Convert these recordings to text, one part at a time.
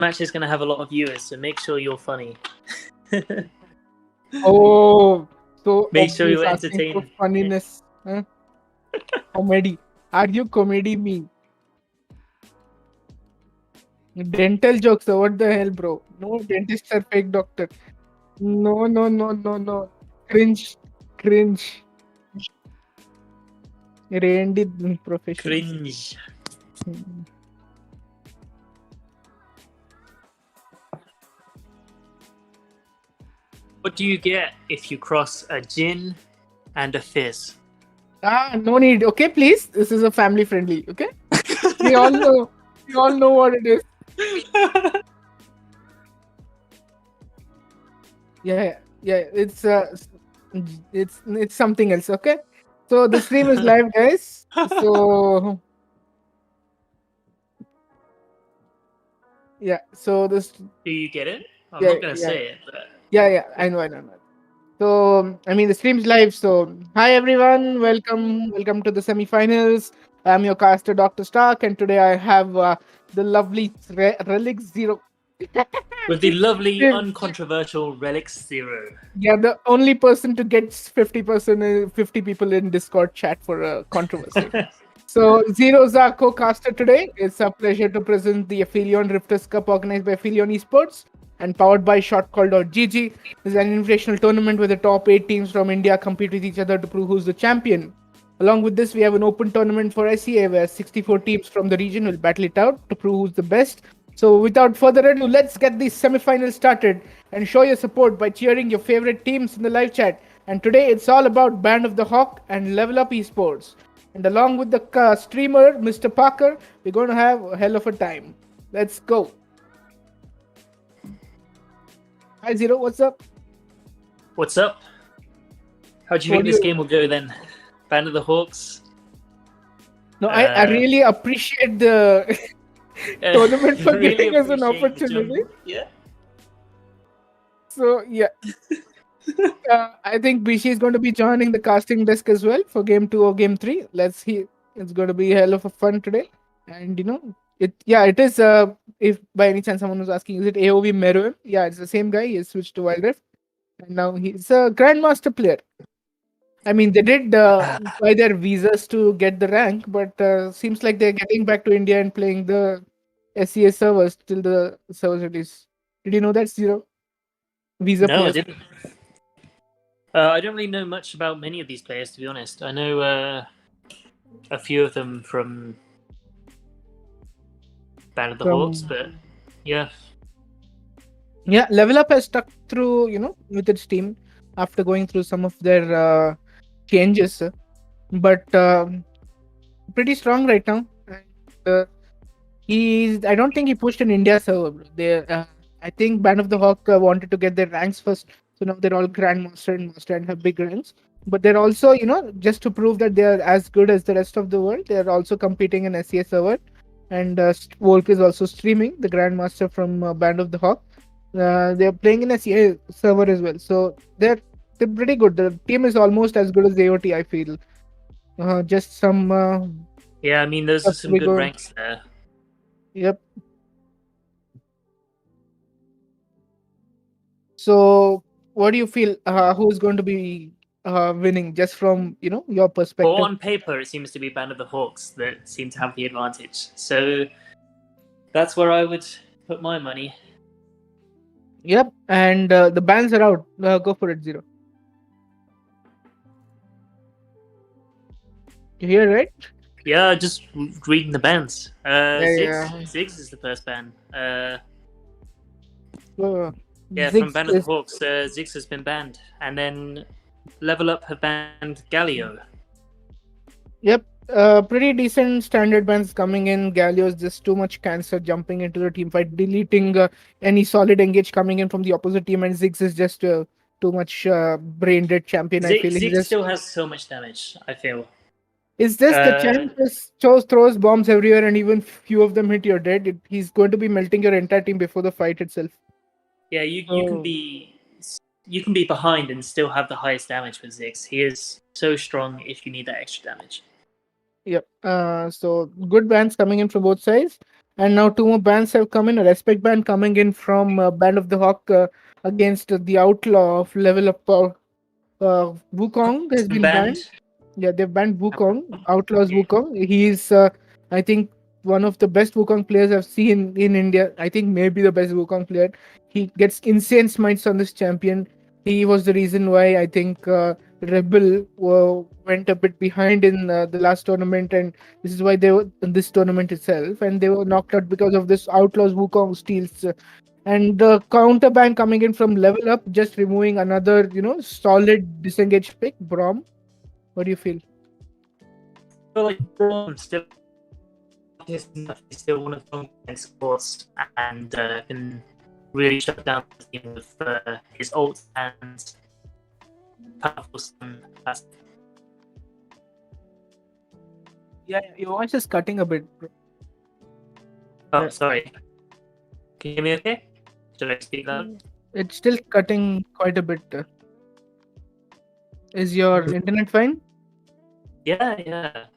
match is going to have a lot of viewers, so make sure you're funny. Oh, so Make sure obvious you're asking for entertaining. funniness. Huh? Comedy. Are you comedy me? Dental jokes. What the hell, bro? No, dentist or fake doctor. No. Cringe. Randy profession. Cringe. What do you get if you cross a gin and a fizz? No need. Okay, please. This is a family friendly. Okay. We all know. We all know what it is. Yeah. It's something else. Okay. So the stream is live, guys. So yeah. So this. Do you get it? I'm not gonna say it. But... Yeah. I know. So I mean, the stream's live. So hi everyone. Welcome to the semi-finals. I'm your caster, Dr. Stark, and today I have the lovely Relic Zero. With the lovely, uncontroversial Relics Zero. Yeah, the only person to get 50 people in Discord chat for a controversy. So Zero's our co-caster today. It's a pleasure to present the Aphelion Rifters Cup organized by Aphelion eSports and powered by shotcall.gg. This is an invitational tournament where the top 8 teams from India compete with each other to prove who's the champion. Along with this, we have an open tournament for SEA where 64 teams from the region will battle it out to prove who's the best. So without further ado, let's get the semi-finals started and show your support by cheering your favorite teams in the live chat. And today it's all about Band of the Hawk and LevelUp Esports. And along with the streamer, Mr. Parker, we're going to have a hell of a time. Let's go. Hi Zero, what's up? What's up? How do you think this game will go then? Band of the Hawks? No, I really appreciate the tournament for really giving us an opportunity. Yeah. So yeah. I think Bhishi is going to be joining the casting desk as well for game 2 or game 3. Let's see. It's going to be a hell of a fun today. And it is. If by any chance someone was asking, is it AOV Meruem? Yeah, it's the same guy. He switched to Wild Rift, and now he's a Grandmaster player. I mean, they did buy their visas to get the rank, but seems like they're getting back to India and playing the SEA servers till the servers release. Did you know that, Zero? Visa no, players. I didn't. I don't really know much about many of these players, to be honest. I know a few of them from Band of the Hawks, but yeah. Yeah, LevelUp has stuck through, with its team after going through some of their changes, but pretty strong right now. And, I don't think he pushed an India server. I think Band of the Hawk wanted to get their ranks first, so now they're all Grandmaster and Master and have big ranks. But they're also, just to prove that they're as good as the rest of the world, they're also competing in SEA server. And Volk is also streaming, the Grandmaster from Band of the Hawk. They're playing in SEA server as well, so they're pretty good. The team is almost as good as AOT, I feel. Just some. Yeah, I mean, those are some good ranks there. Yep. So, what do you feel? Who's going to be winning, just from your perspective? Well, on paper, it seems to be Band of the Hawks that seem to have the advantage. So that's where I would put my money. Yep, and the bans are out. Go for it, Zero. You hear right? Yeah, just reading the bans. Ziggs is the first ban. From Band of the Hawks, Ziggs has been banned, and then LevelUp have banned Galio. Yep, pretty decent standard bans coming in. Galio's just too much cancer jumping into the team fight, deleting any solid engage coming in from the opposite team, and Ziggs is just too much brain dead champion. I feel Ziggs still has so much damage, I feel. Is this the champ just throws bombs everywhere, and even few of them hit, you're dead? He's going to be melting your entire team before the fight itself. Yeah, you can be behind and still have the highest damage with Ziggs. He is so strong if you need that extra damage. Yep. So good bans coming in from both sides. And now two more bans have come in. A respect ban coming in from Band of the Hawk against the outlaw of LevelUp. Wukong has been banned. Band. Yeah, they've banned Wukong, Outlaws Wukong. He's, I think, one of the best Wukong players I've seen in India. I think maybe the best Wukong player. He gets insane smites on this champion. He was the reason why I think Rebel went a bit behind in the last tournament, and this is why they were in this tournament itself, and they were knocked out because of this Outlaws Wukong steals. And the counter ban coming in from Level Up, just removing another, solid disengaged pick, Brom. What do you feel? I feel like Braun still is still one of the best sports and can really shut down the team with his ult and powerful stun. Yeah, your voice is cutting a bit. Bro. Oh, sorry. Can you hear me okay? Should I speak loud? It's still cutting quite a bit. Is your internet fine? Yeah.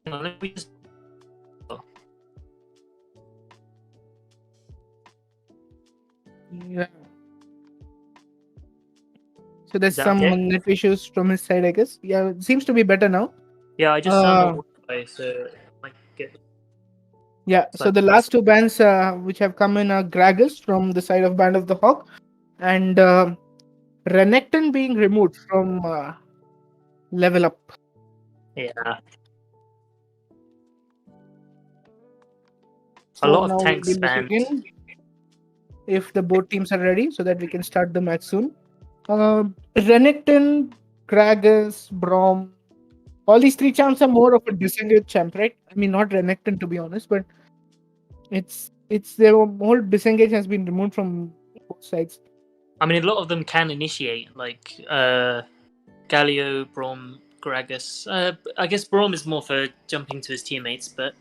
Let me just... Yeah. So there's some okay? net issues from his side, I guess. Yeah, it seems to be better now. Yeah, I just sound on Wi-Fi, so it might get... Yeah, so the last two bans which have come in are Gragas from the side of Band of the Hawk and Renekton being removed from Level Up. Yeah. So a lot now of tanks we'll banned. begin if the both teams are ready so that we can start the match soon. Renekton, Gragas, Brom, all these three champs are more of a disengaged champ, right? I mean, not Renekton to be honest, but it's their whole disengage has been removed from both sides. I mean, a lot of them can initiate, like Galio, Brom, Gragas. I guess Brom is more for jumping to his teammates, but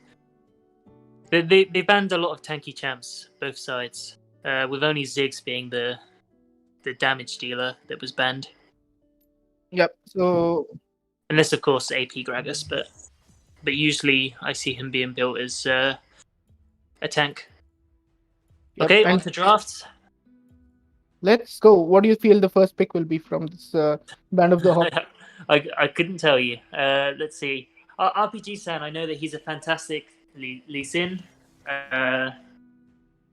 they banned a lot of tanky champs, both sides, with only Ziggs being the damage dealer that was banned. Yep. So unless of course AP Gragas, but usually I see him being built as a tank. Yep, okay, on to drafts. Let's go. What do you feel the first pick will be from this Band of the Hawk? I couldn't tell you. Let's see. RPG San, I know that he's a fantastic Lee Sin.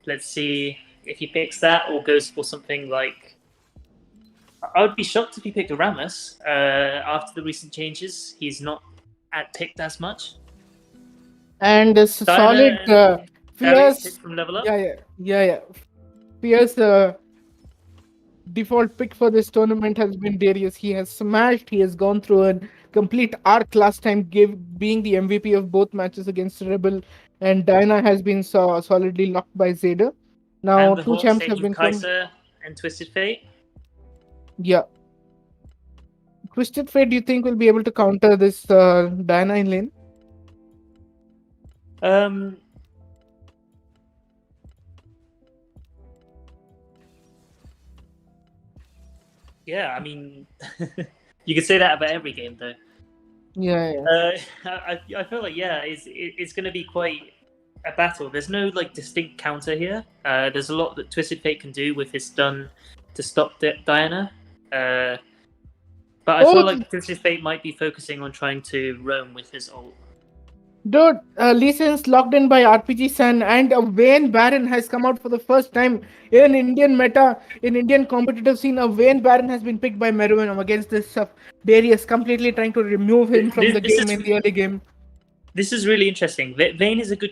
Let's see if he picks that or goes for something like... I would be shocked if he picked a Rammus. After the recent changes, he's not picked as much. And a solid Fierce from LevelUp. Yeah. Fierce default pick for this tournament has been Darius. He has smashed. He has gone through a complete arc last time, being the MVP of both matches against Rebel, and Diana has been solidly locked by Zeta. Now two champs have been Kaiser and Twisted Fate. Yeah. Twisted Fate, do you think will be able to counter this Diana in lane? Yeah, I mean, you could say that about every game, though. Yeah. I feel like it's going to be quite a battle. There's no like distinct counter here. There's a lot that Twisted Fate can do with his stun to stop Diana. But I feel like Twisted Fate might be focusing on trying to roam with his ult. Dude, Lee Sin's locked in by RPG San, and a Vayne Baron has come out for the first time in Indian meta, in Indian competitive scene. A Vayne Baron has been picked by Meruem against this Darius, completely trying to remove him from the game in the early game. This is really interesting. Vayne is a good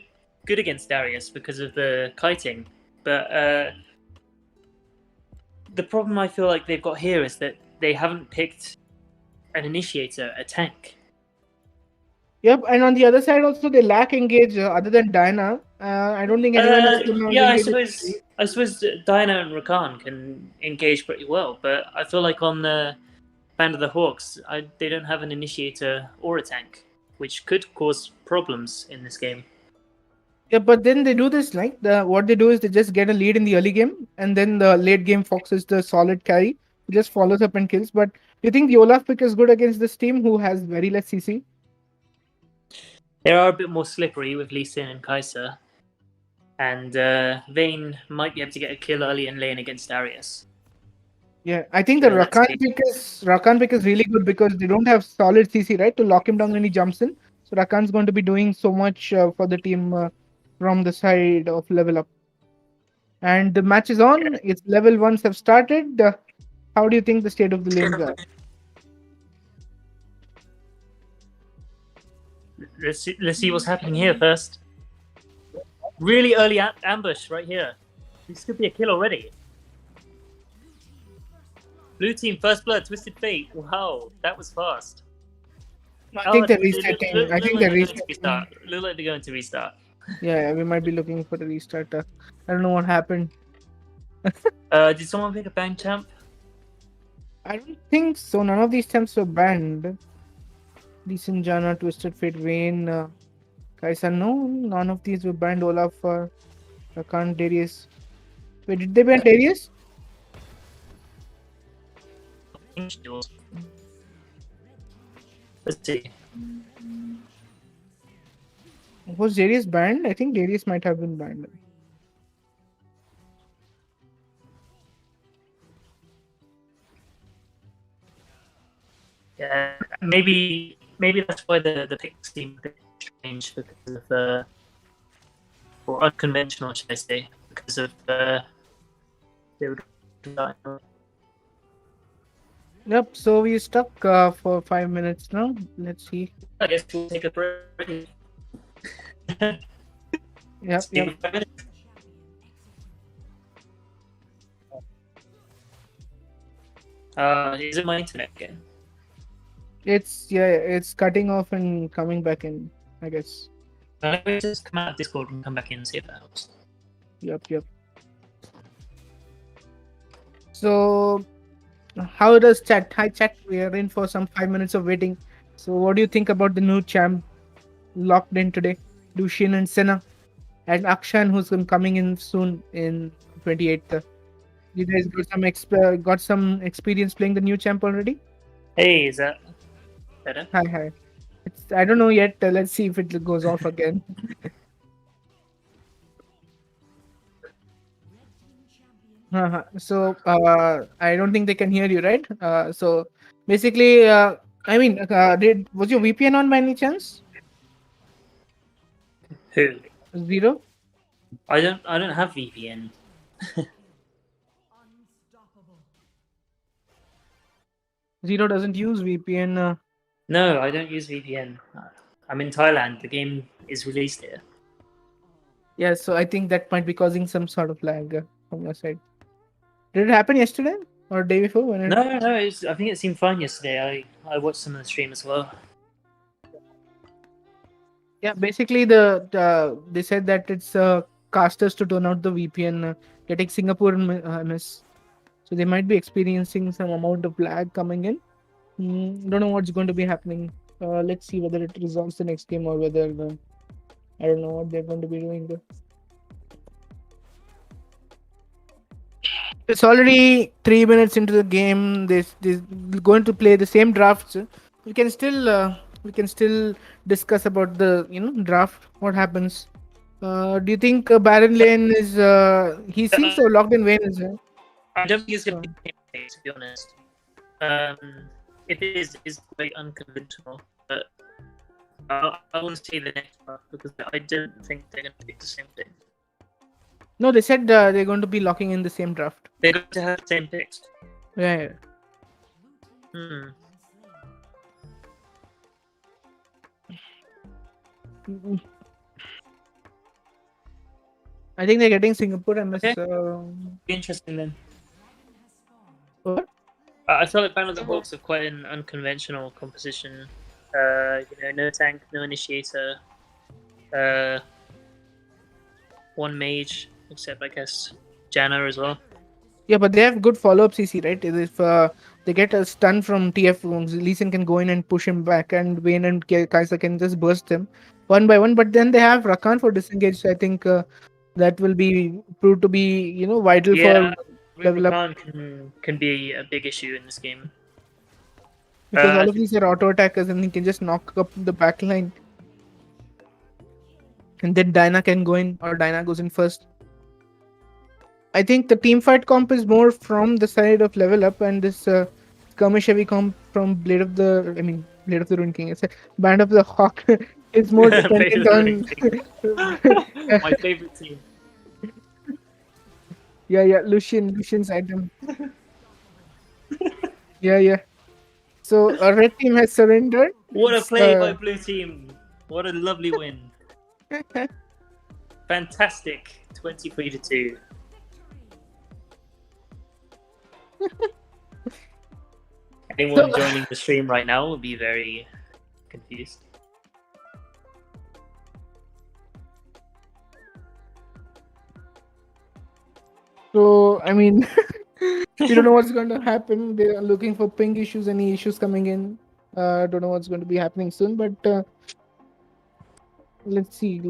against Darius because of the kiting, but the problem I feel like they've got here is that they haven't picked an initiator, a tank. Yep, and on the other side also they lack engage other than Diana. I don't think anyone else can. Yeah, I suppose Diana and Rakan can engage pretty well, but I feel like on the Band of the Hawks, they don't have an initiator or a tank, which could cause problems in this game. Yeah, but then they do this like what they do is they just get a lead in the early game, and then the late game Fox is the solid carry, who just follows up and kills. But do you think the Olaf pick is good against this team who has very less CC? They are a bit more slippery with Lee Sin and Kaiser. And Vayne might be able to get a kill early in lane against Darius. Yeah, I think the So let's see. Rakan pick is really good because they don't have solid CC, right, to lock him down when he jumps in. So Rakan's going to be doing so much for the team from the side of Level Up. And the match is on. Its level ones have started. How do you think the state of the lanes are? Let's see what's happening here first. Really early ambush right here. This could be a kill already. Blue team, first blood, Twisted Fate. Wow, that was fast. I think they're resetting. I think they're resetting. Look like they're going to restart. Yeah, we might be looking for the restart. I don't know what happened. Did someone pick a bang champ? I don't think so. None of these champs were banned. Decent Jana, Twisted Fate, Vayne, Kaisa. No, none of these were banned. Olaf, Rakan, Darius. Wait, did they ban Darius? Let's see. Was Darius banned? I think Darius might have been banned. Yeah, maybe that's why the picks seem a bit strange because of or unconventional, should I say? Because of they would. Yep. So we stuck for 5 minutes now. Let's see. I guess we'll take a break. Yep. Is it my internet again? It's cutting off and coming back in, I guess. Let me just come out of Discord and come back in and see if that helps. Yep. So, how does chat? Hi, chat. We are in for some 5 minutes of waiting. So, what do you think about the new champ locked in today? Dushin and Senna, and Akshan, who's coming in soon in 28th. You guys got some experience playing the new champ already? Hey, is that better? Hi. I don't know yet. Let's see if it goes off again. So I don't think they can hear you, right? So basically, was your VPN on by any chance? Who? Zero? I don't have VPN. Zero doesn't use VPN. No, I don't use VPN. I'm in Thailand. The game is released here. Yeah, so I think that might be causing some sort of lag from your side. Did it happen yesterday or day before? No. I think it seemed fine yesterday. I watched some of the stream as well. Yeah, basically they said that it's casters to turn out the VPN, getting Singapore miss. So they might be experiencing some amount of lag coming in. Don't know what's going to be happening. Let's see whether it resolves the next game or whether I don't know what they're going to be doing there. It's already 3 minutes into the game. They're going to play the same drafts. We can still discuss about the draft. What happens? Do you think Baron Lane is? He seems so locked in. Vayne is. I don't think it's going to be, to be honest. If it is, it's quite unconventional. But I want to see the next draft because I don't think they're going to pick the same thing. No, they said they're going to be locking in the same draft. They're going to have the same picks. Yeah. I think they're getting Singapore MS. Okay. Interesting then. What? I felt like Battle of the Hawks are quite an unconventional composition. No tank, no initiator, one mage, except I guess Janna as well. Yeah, but they have good follow-up CC, right? If they get a stun from TF, Lee Sin can go in and push him back, and Vayne and Kai'Sa can just burst them one by one. But then they have Rakan for disengage. So I think that will be proved to be vital for LevelUp. Rakan can be a big issue in this game Because all of these are auto attackers and he can just knock up the back line. and then Dinah can go in, or Dinah goes in first. I think the team fight comp is more from the side of Level Up, and this skirmish heavy comp from Blade of the Ruin King. It's a Band of the Hawk is more Blade of dependent the on. Ring. My favorite team. Yeah, Lucian's item. Yeah. So a red team has surrendered. What a It's, play by blue team! What a lovely win! Fantastic, 23-2. Anyone joining the stream right now will be very confused. So we don't know what's going to happen. They are looking for ping issues, any issues coming in. Don't know what's going to be happening soon, but let's see.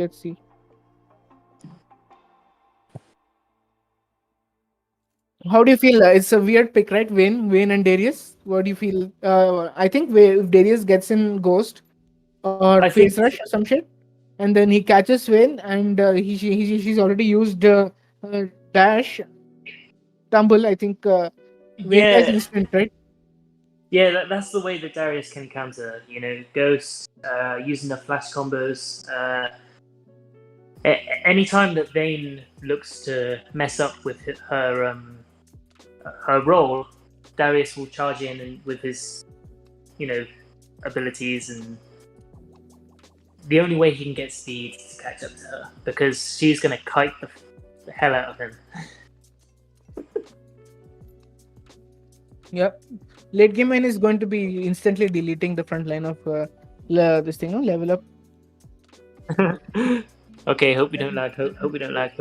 How do you feel? It's a weird pick, right? Wayne and Darius. What do you feel? I think if Darius gets in Ghost or I Phase think Rush or some shit, and then he catches Wayne, and she's already used Dash, Tumble. I think Wayne has yeah, instant, right? yeah. That's the way that Darius can counter. Ghost using the flash combos. Anytime that Vayne looks to mess up with her role, Darius will charge in and with his, abilities, and the only way he can get speed is to catch up to her because she's going to kite the hell out of him. Yep. Late game Vayne is going to be instantly deleting the front line of this thing, no? Level Up. Okay, hope we don't lag. Hope we don't lag.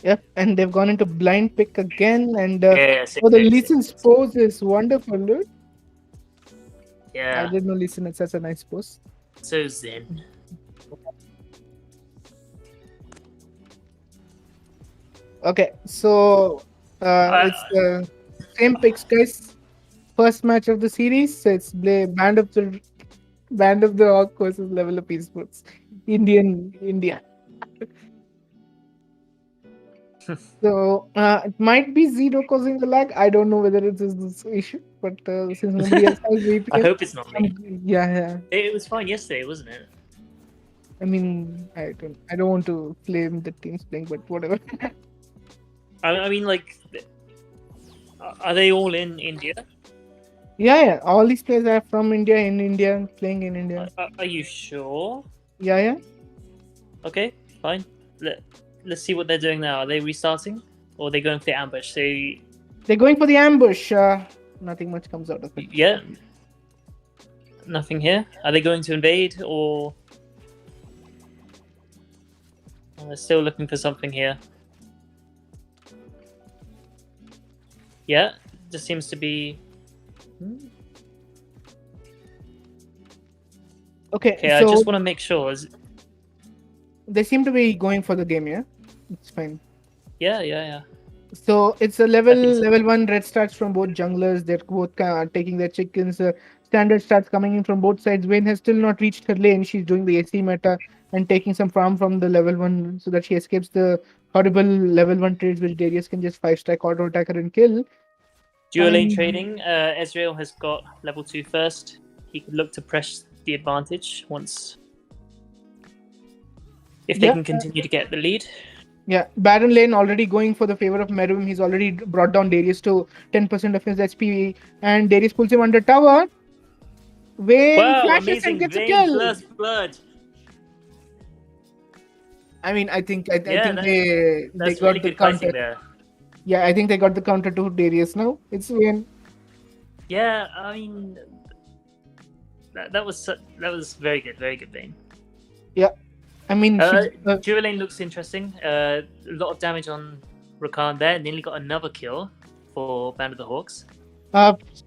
Yep, and they've gone into blind pick again, and Yeah, the Lee Sin's pose is wonderful, dude. Yeah. I didn't know Lee Sin had such a nice pose. So zen. Okay, so it's the same picks, guys. First match of the series. So it's Band of the Hawk versus LevelUp eSports. India. So it might be Zero causing the lag. I don't know whether it is this issue, but since nobody else has VPN, I hope it's not me. Yeah. It was fine yesterday, wasn't it? I don't want to blame the teams playing, but whatever. Are they all in India? Yeah. All these players are from India, in India, playing in India. Are you sure? Yeah. Okay, fine. Let's see what they're doing now. Are they restarting? Or are they going for the ambush? They're going for the ambush. Nothing much comes out of it. Yeah. Nothing here. Are they going to invade or... they're still looking for something here. Yeah, just seems to be... Okay, so... I just want to make sure. They seem to be going for the game, yeah? It's fine. Yeah. So it's a level 1 red starts from both junglers. They're both taking their chickens. Standard starts coming in from both sides. Vayne has still not reached her lane. She's doing the AC meta and taking some farm from the level 1 so that she escapes the horrible level 1 trades which Darius can just 5-stack auto attacker and kill. Dual lane trading. Ezreal has got level 2 first. He could look to press the advantage once... if they can continue to get the lead. Yeah, Baron lane already going for the favor of Meruem. He's already brought down Darius to 10% of his HP, and Darius pulls him under tower. Vayne flashes and gets a kill. Blood. I think they got really the counter there. Yeah, I think they got the counter to Darius now. It's Vayne. Yeah, that was very good Vayne. Yeah. Dual lane looks interesting. A lot of damage on Rakan there. Nearly got another kill for Band of the Hawks.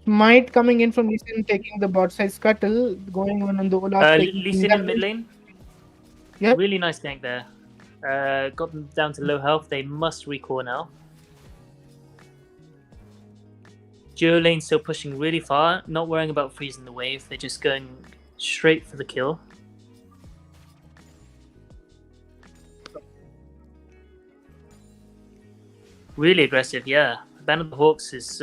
Smite coming in from Lee Sin, taking the bot side scuttle, going on the Olaf. Lee Sin in mid lane. Yep. Really nice gank there. Got them down to low health. They must recall now. Dual lane still pushing really far. Not worrying about freezing the wave. They're just going straight for the kill. Really aggressive, yeah. Band of the Hawks is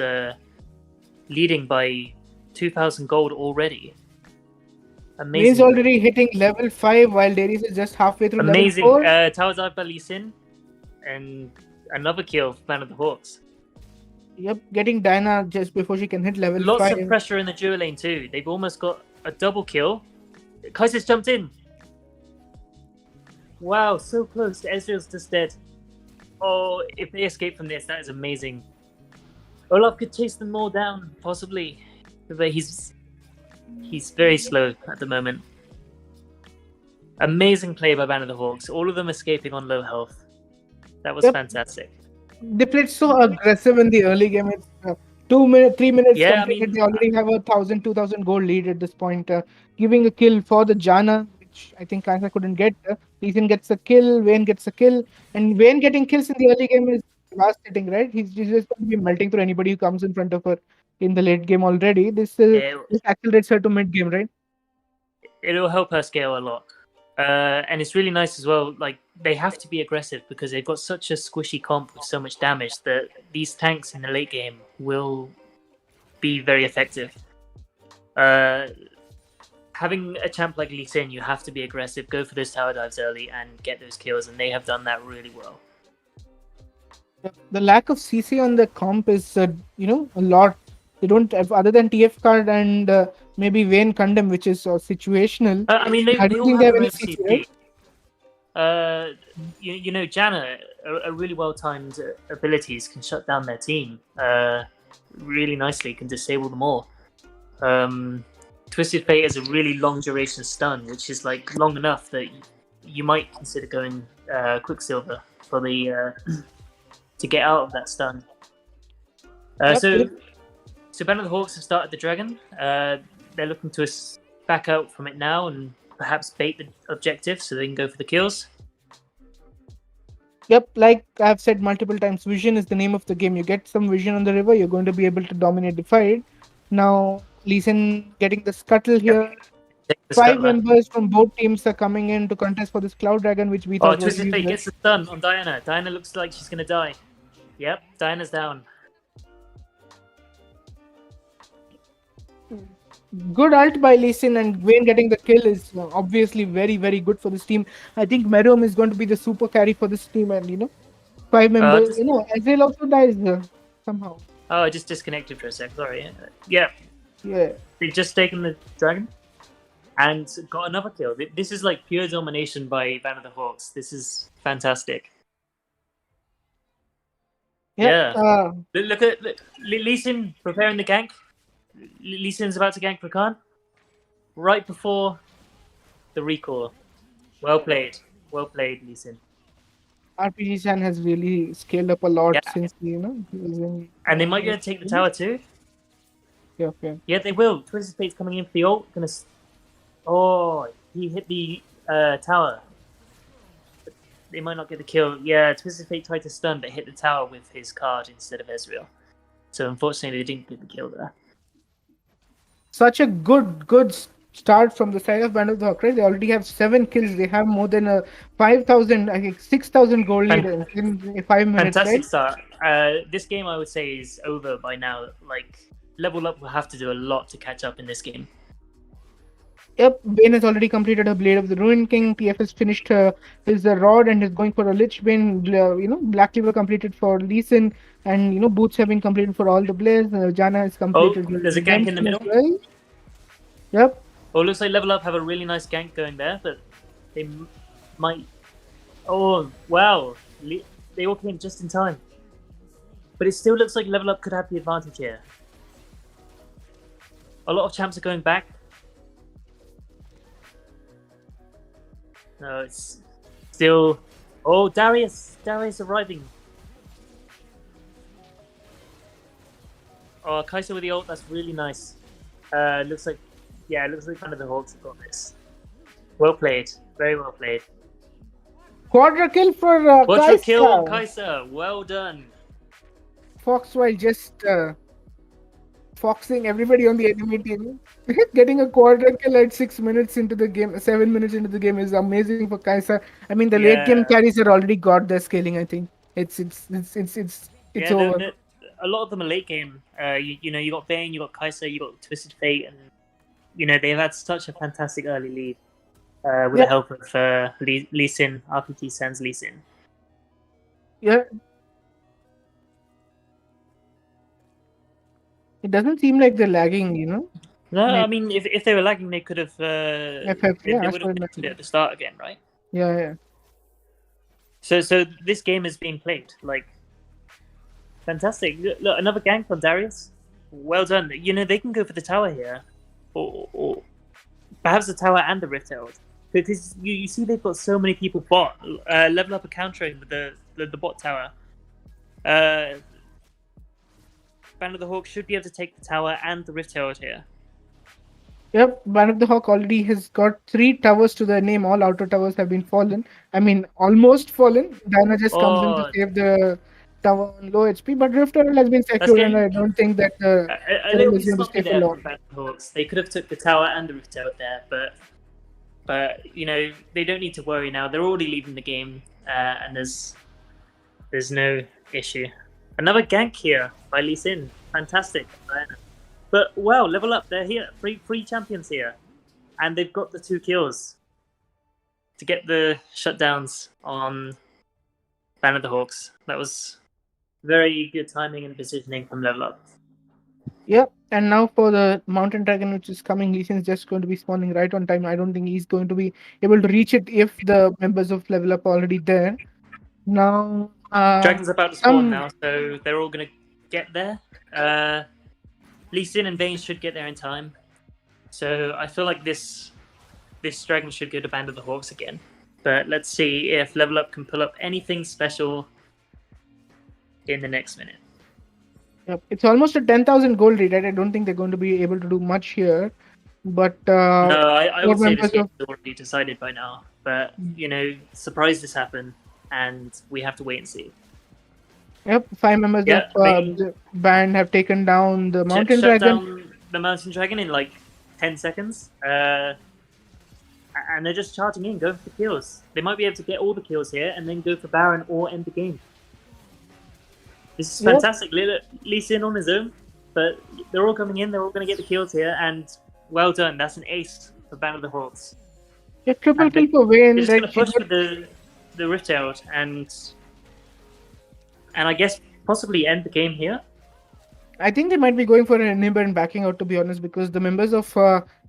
leading by 2,000 gold already. He's Amazing. already hitting level 5 while Darius is just halfway through level Amazing. 4. Tower dive by Lee Sin, and another kill for Band of the Hawks. Yep, getting Diana just before she can hit level Lots 5. of pressure in the duo lane too. They've almost got a double kill. Kaiser's jumped in. Wow, so close. Ezreal's just dead. Oh, if they escape from this, that is amazing. Olaf could chase them all down, possibly. But he's very slow at the moment. Amazing play by Band of the Hawks. All of them escaping on low health. That was fantastic. They played so aggressive in the early game. It's 2 minutes, 3 minutes Yeah, completed. They already have a 2,000 gold lead at this point. Giving a kill for the Jana, which I think Kaisa couldn't get. Leeson gets a kill, Vayne gets a kill. And Vayne getting kills in the early game is devastating, right? He's just going to be melting through anybody who comes in front of her in the late game already. This accelerates her to mid game, right? It'll help her scale a lot. And it's really nice as well. Like, they have to be aggressive because they've got such a squishy comp with so much damage that these tanks in the late game will be very effective. Having a champ like Lee Sin, you have to be aggressive, go for those tower dives early, and get those kills, and they have done that really well. The lack of CC on the comp is, a lot. They don't have, other than TF card and maybe Vayne Condemn, which is situational. I mean, they don't all think have they have their any own CC, right? You know, Janna, a really well-timed abilities can shut down their team really nicely, can disable them all. Twisted Fate is a really long duration stun, which is like long enough that you might consider going Quicksilver for the to get out of that stun. So Band of the Hawks have started the Dragon. They're looking to back out from it now and perhaps bait the objective so they can go for the kills. Yep, like I've said multiple times, vision is the name of the game. You get some vision on the river, you're going to be able to dominate the fight. Now, Lee Sin getting the scuttle here. 5 members from both teams are coming in to contest for this Cloud Dragon, which we thought was Twisted Fate gets the stun on Diana. Diana looks like she's going to die. Yep, Diana's down. Good ult by Lee Sin, and Vayne getting the kill is obviously very, very good for this team. I think Merom is going to be the super carry for this team, and 5 members. Ezreal also dies somehow. Oh, I just disconnected for a sec. Sorry. Yeah. They've just taken the Dragon and got another kill. This is like pure domination by Band of the Hawks. This is fantastic. Yeah. Look at Lee Sin preparing the gank. Lee Sin's about to gank Rakan right before the recall. Well played, Lee Sin. RPG San has really scaled up a lot since he was in. And they might be able to take the tower too. Yeah, they will. Twisted Fate's coming in for the ult. He hit the tower. They might not get the kill. Yeah, Twisted Fate tried to stun but hit the tower with his card instead of Ezreal. So unfortunately, they didn't get the kill there. Such a good start from the side of Band of the Hawk, right? They already have 7 kills. They have more than 5,000, I think 6,000 gold lead in 5 minutes. Fantastic start. This game, I would say, is over by now. Like, LevelUp will have to do a lot to catch up in this game. Yep, Vayne has already completed her Blade of the Ruined King. TF has finished his Rod and is going for a Lich Bane. Black Cleaver completed for Lee Sin, and Boots have been completed for all the Blades. Jana is completed. There's a gank in the middle. Well. Yep. Looks like LevelUp have a really nice gank going there, but they might. Oh wow, they all came just in time. But it still looks like LevelUp could have the advantage here. A lot of champs are going back. No, it's still... Oh, Darius arriving. Oh, Kaiser with the ult, that's really nice. Looks like kind of the Hawks have got this. Well played. Very well played. Quadra kill for Quadra kill on Kaiser. Well done. Foxwile just foxing everybody on the enemy team. Getting a quadra kill at 6 minutes into the game, 7 minutes into the game is amazing for Kaiser. I mean, the late game carries are already got their scaling. I think it's it's over. A lot of them are late game. You got Vayne, you got Kai'Sa, you got Twisted Fate, and they've had such a fantastic early lead with Yeah. the help of Lee Sin, RPG Sans Lee Sin. Yeah. It doesn't seem like they're lagging, No, Maybe. I mean, if they were lagging, they could have. They would have been at the start again, right? Yeah. So this game is being played like fantastic. Look, another gank on Darius. Well done. They can go for the tower here, or perhaps the tower and the Rift Herald. Because you see they've got so many people bot. LevelUp are countering with the bot tower. Band of the Hawk should be able to take the tower and the Rift Herald here. Yep, Band of the Hawk already has got 3 towers to their name. All outer towers have been fallen. I mean, almost fallen. Diana just comes in to save the tower on low HP, but Rift Herald has been secured, and I don't think that the a little bit is going to sloppy stay for there long. from Band of the Hawks. They could have took the tower and the Rift Herald there, but they don't need to worry now. They're already leaving the game, and there's no issue. Another gank here by Lee Sin. Fantastic. But well, LevelUp, they're here. Three champions here. And they've got the 2 kills to get the shutdowns on Band of the Hawks. That was very good timing and positioning from LevelUp. Yep, and now for the Mountain Dragon, which is coming, Lee Sin's just going to be spawning right on time. I don't think he's going to be able to reach it if the members of LevelUp are already there. Now, Dragon's about to spawn now, so they're all going to get there. Lee Sin and Vayne should get there in time. So I feel like this Dragon should go to Band of the Hawks again. But let's see if LevelUp can pull up anything special in the next minute. Yep. It's almost a 10,000 gold lead, right? I don't think they're going to be able to do much here. But no, I would say this game is already decided by now. But, surprises happen, and we have to wait and see. Yep, 5 members of the band have taken down the Mountain Dragon. Down the Mountain Dragon in like 10 seconds. And they're just charging in, going for kills. They might be able to get all the kills here and then go for Baron or end the game. This is fantastic. Lee Sin on his own, but they're all coming in. They're all going to get the kills here, and well done. That's an ace for Band of the Hawks. Yeah, triple kill for Vayne. They're just going to push with the Rift Herald and I guess possibly end the game here. I think they might be going for an inhibitor and backing out, to be honest, because the members of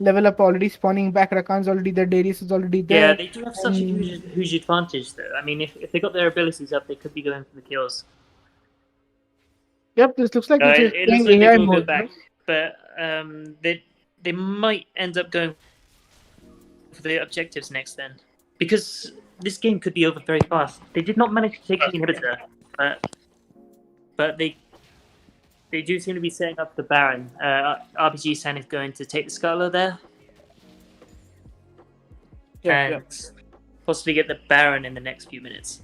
LevelUp already spawning back. Rakan's already there. Darius is already there. Yeah, they do have such a huge advantage, though. I mean, if they got their abilities up, they could be going for the kills. Yep, this looks like it looks like they will go back, but they might end up going for the objectives next then, because this game could be over very fast. They did not manage to take the inhibitor, but they do seem to be setting up the Baron. RPG San is going to take the Scuttler there, and possibly get the Baron in the next few minutes.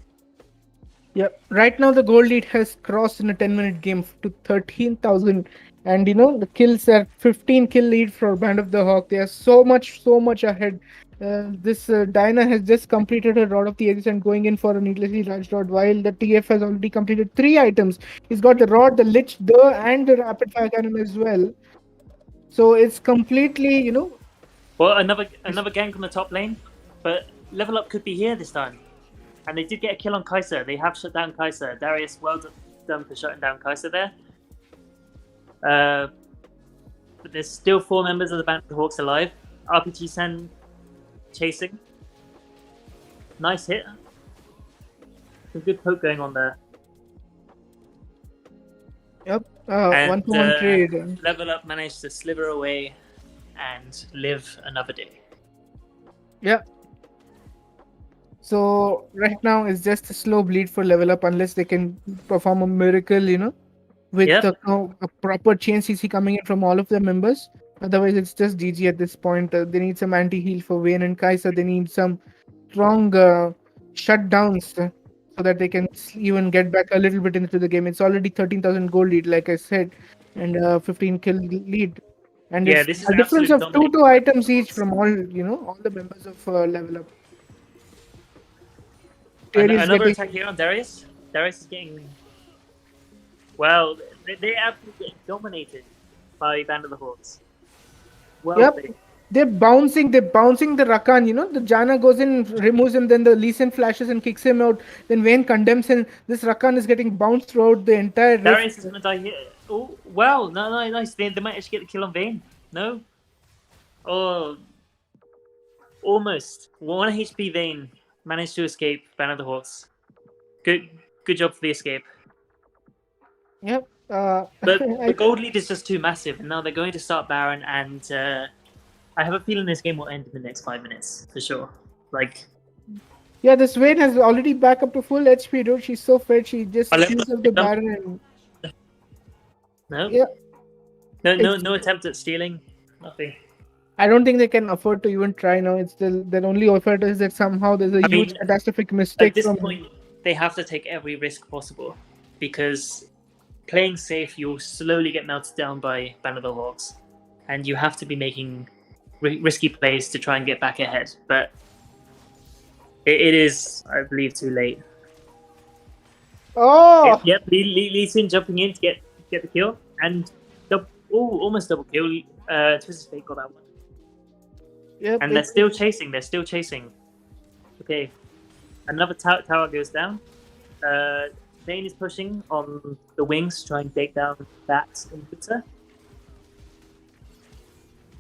Yep. Right now the gold lead has crossed in a 10-minute game to 13,000, and the kills are 15 kill lead for Band of the Hawk. They are so much ahead. This Diana has just completed her Rod of the Ages and going in for a needlessly large rod, while the TF has already completed 3 items. He's got the Rod, the Lich, and the Rapid Fire Cannon as well. So it's completely, Well, another gank on the top lane, but LevelUp could be here this time. And they did get a kill on Kai'Sa. They have shut down Kai'Sa. Darius, well done for shutting down Kai'Sa there. But there's still 4 members of the Band of the Hawks alive. RPG San chasing. Nice hit. Some good poke going on there. Yep. 1-to-1 trade. LevelUp managed to slither away and live another day. Yeah. So right now it's just a slow bleed for LevelUp unless they can perform a miracle, with a proper chain CC coming in from all of their members. Otherwise, it's just GG at this point. They need some anti-heal for Vayne and Kai'Sa. They need some strong shutdowns so that they can even get back a little bit into the game. It's already 13,000 gold lead, like I said, and 15 kill lead. And it's a difference of 2 items each from all the members of LevelUp. Another attack here on Darius. Darius is getting Well, they absolutely get dominated by Band of the Hawks. Well Yep. played. They're bouncing the Rakan, the Jana goes in, removes him, then the Lee Sin flashes and kicks him out. Then Vayne condemns him. This Rakan is getting bounced throughout the entire rift. Darius is going to die here. Oh, wow. No, nice. They might actually get the kill on Vayne. No? Oh, almost. 1 HP Vayne managed to escape Band of the Hawks. Good job for the escape. Yep. But the gold lead is just too massive, and now they're going to start Baron, and I have a feeling this game will end in the next 5 minutes, for sure. Yeah, this Vayne has already back up to full HP, dude. She's so fit. She just steals up the Baron and... No? Yeah. No attempt at stealing? Nothing. I don't think they can afford to even try now. It's their only effort is that somehow there's a huge catastrophic mistake. At this point, they have to take every risk possible, because playing safe, you'll slowly get melted down by Band of the Hawks, and you have to be making risky plays to try and get back ahead. But it is, I believe, too late. Oh! Yep, Lee Sin jumping in to get the kill, and almost double kill. Twisted Fate got that one. Yep, and they're still chasing. Okay, another tower goes down. Vayne is pushing on the wings to try and take down that inhibitor.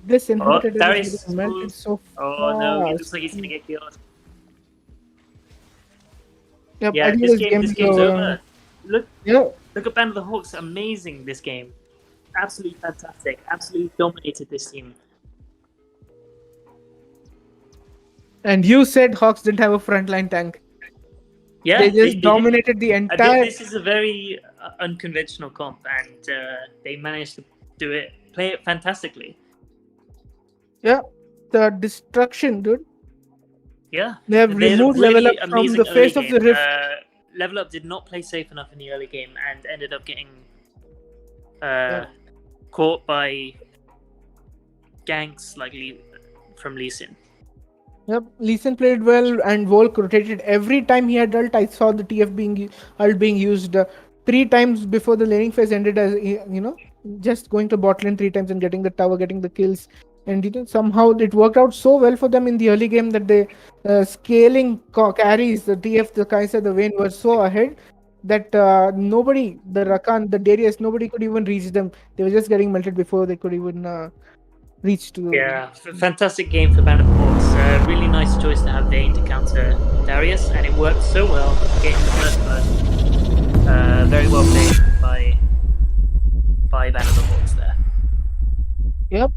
This inhibitor Darius is melted so fast. Oh no, it looks like he's going to get killed. Yep, Yeah, this game's over. Look at Band of the Hawks, amazing this game. Absolutely fantastic, absolutely dominated this team. And you said Hawks didn't have a frontline tank. Yeah, they just dominated the entire... This is a very unconventional comp, and they managed to play it fantastically. Yeah, the destruction, dude. Yeah. They have removed LevelUp from the face of the rift. LevelUp did not play safe enough in the early game and ended up getting caught by ganks from Lee Sin. Yep, Lee Sin played well and Volk rotated every time he had ult. I saw the TF being used 3 times before the laning phase ended, as just going to bot lane 3 times and getting the tower, getting the kills. And somehow it worked out so well for them in the early game that they scaling carries, the TF, the Kai'Sa, the Vayne were so ahead that nobody, the Rakan, the Darius, nobody could even reach them. They were just getting melted before they could even reach to... Yeah, fantastic game for Band of Hawks. Really nice choice to have Vayne to counter Darius, and it worked so well getting the first blood. Very well played by Band of the Hawks there. Yep.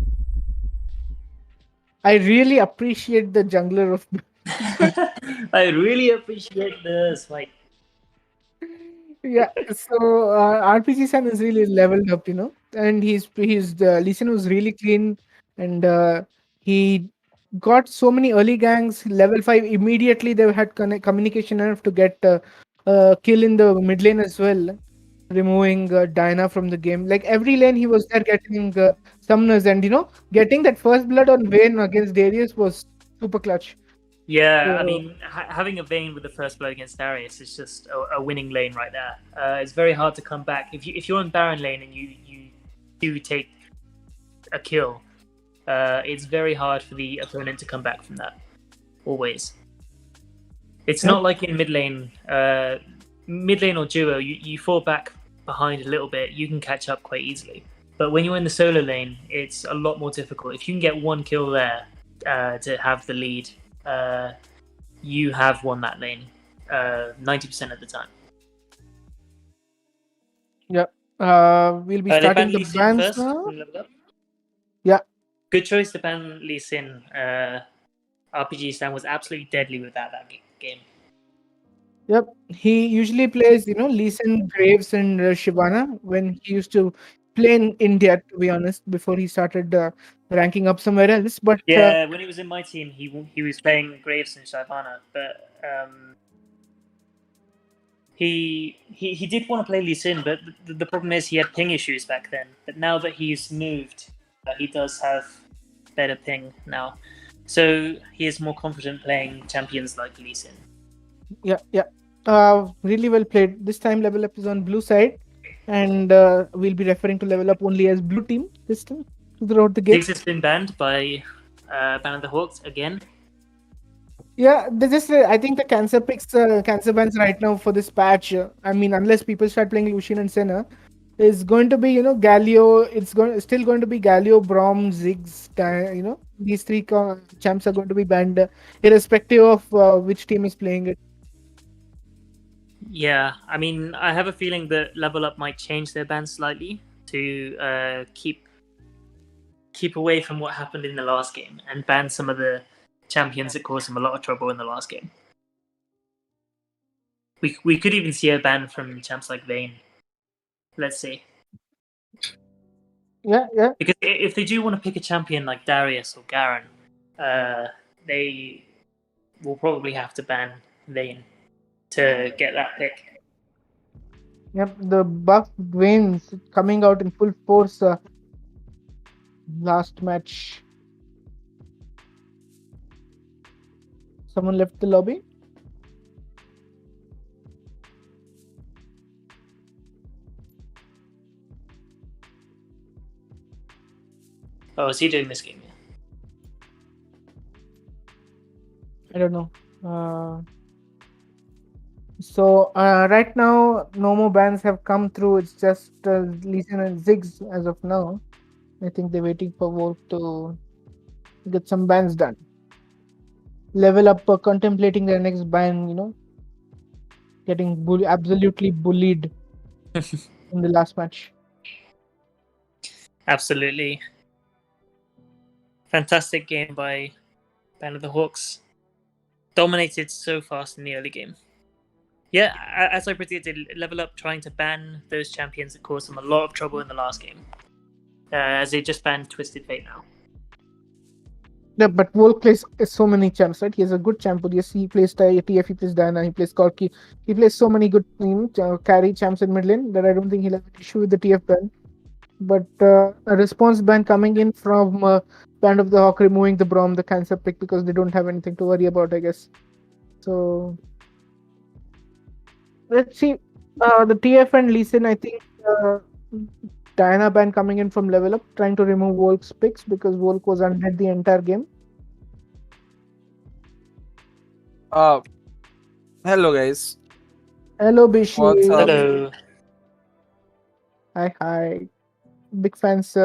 I really appreciate the jungler of... I really appreciate the spike. Yeah, so RPG San is really leveled up, and his Lee Sin was really clean, and he got so many early ganks. Level 5 immediately they had communication enough to get kill in the mid lane as well, removing Diana from the game. Like every lane he was there getting summoners, and getting that first blood on Vayne against Darius was super clutch. Yeah, I mean, having a Vayne with the first blow against Darius is just a winning lane right there. It's very hard to come back. If you're on Baron lane and you do take a kill, it's very hard for the opponent to come back from that. Always. It's not like in mid lane or duo, you fall back behind a little bit, you can catch up quite easily. But when you're in the solo lane, it's a lot more difficult. If you can get one kill there to have the lead, you have won that lane 90% of the time. Yeah. We'll be starting the bans first now. Yeah. Good choice to ban Lee Sin. RPG Stan was absolutely deadly with that game. Yep. He usually plays, Lee Sin, Graves, and Shyvana when he used to play in India, to be honest, before he started ranking up somewhere else. But yeah, when he was in my team, he was playing Graves and Shyvana, but he did want to play Lee Sin, but the problem is he had ping issues back then. But now that he's moved, he does have better ping now, so he is more confident playing champions like Lee Sin. Yeah. Really well played. This time LevelUp is on blue side. and we'll be referring to Level Up only as Blue Team this time throughout the game. Ziggs has been banned by Band of the Hawks again. Yeah, they just I think the cancer picks cancer bans right now for this patch. I mean, unless people start playing Lucian and Senna, is going to be Galio. It's going still going to be Galio, Brom, Ziggs. These three champs are going to be banned, irrespective of which team is playing it. Yeah, I mean, I have a feeling that Level Up might change their ban slightly to keep away from what happened in the last game and ban some of the champions that caused them a lot of trouble in the last game. We could even see a ban from champs like Vayne. Let's see. Yeah. Because if they do want to pick a champion like Darius or Garen, they will probably have to ban Vayne to get that pick. Yep, the buff wins coming out in full force last match. Someone left the lobby. Oh, is he doing this game? I don't know. So right now, no more bans have come through. It's just Lee Sin and Ziggs as of now. I think they're waiting for Wolf to get some bans done. Level Up contemplating their next ban, getting absolutely bullied in the last match. Absolutely. Fantastic game by Band of the Hawks. Dominated so fast in the early game. Yeah, as I predicted, Level Up trying to ban those champions that caused them a lot of trouble in the last game. As they just banned Twisted Fate now. Yeah, but Wolf plays so many champs, right? He has a good champ. Yes, he plays TF, he plays Diana, he plays Corki. He plays so many good carry champs in mid lane that I don't think he'll have an issue with the TF ban. But a response ban coming in from Band of the Hawk removing the Brom, the cancer pick, because they don't have anything to worry about, I guess. So let's see. The TF and Lee Sin, I think Diana ban coming in from Level Up, trying to remove Wolf's picks because Wolf was undead the entire game. Hello guys. Hello Bhishi. What's up? Hello. Hi. Big fans.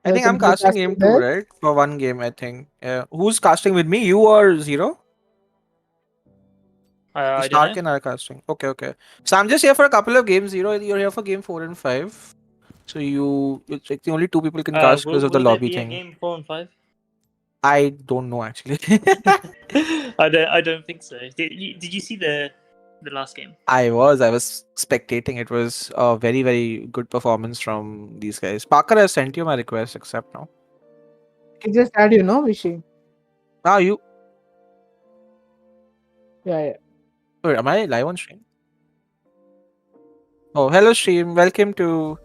I think I'm welcome to the casting casting game too, there. right? For one game, I think. Who's casting with me? You or Zero? I don't Stark know. and I are casting. Okay. So I'm just here for a couple of games. Zero, you're here for game 4 and 5. So it's like the only two people can cast because of the will lobby there be thing. a game 4 and 5? I don't know actually. I don't think so. Did you see the last game? I was spectating. It was a very, very good performance from these guys. Parker has sent you my request, accept now. He just add Bhishi. You. Yeah. Wait, am I live on stream? Oh, hello stream. Welcome to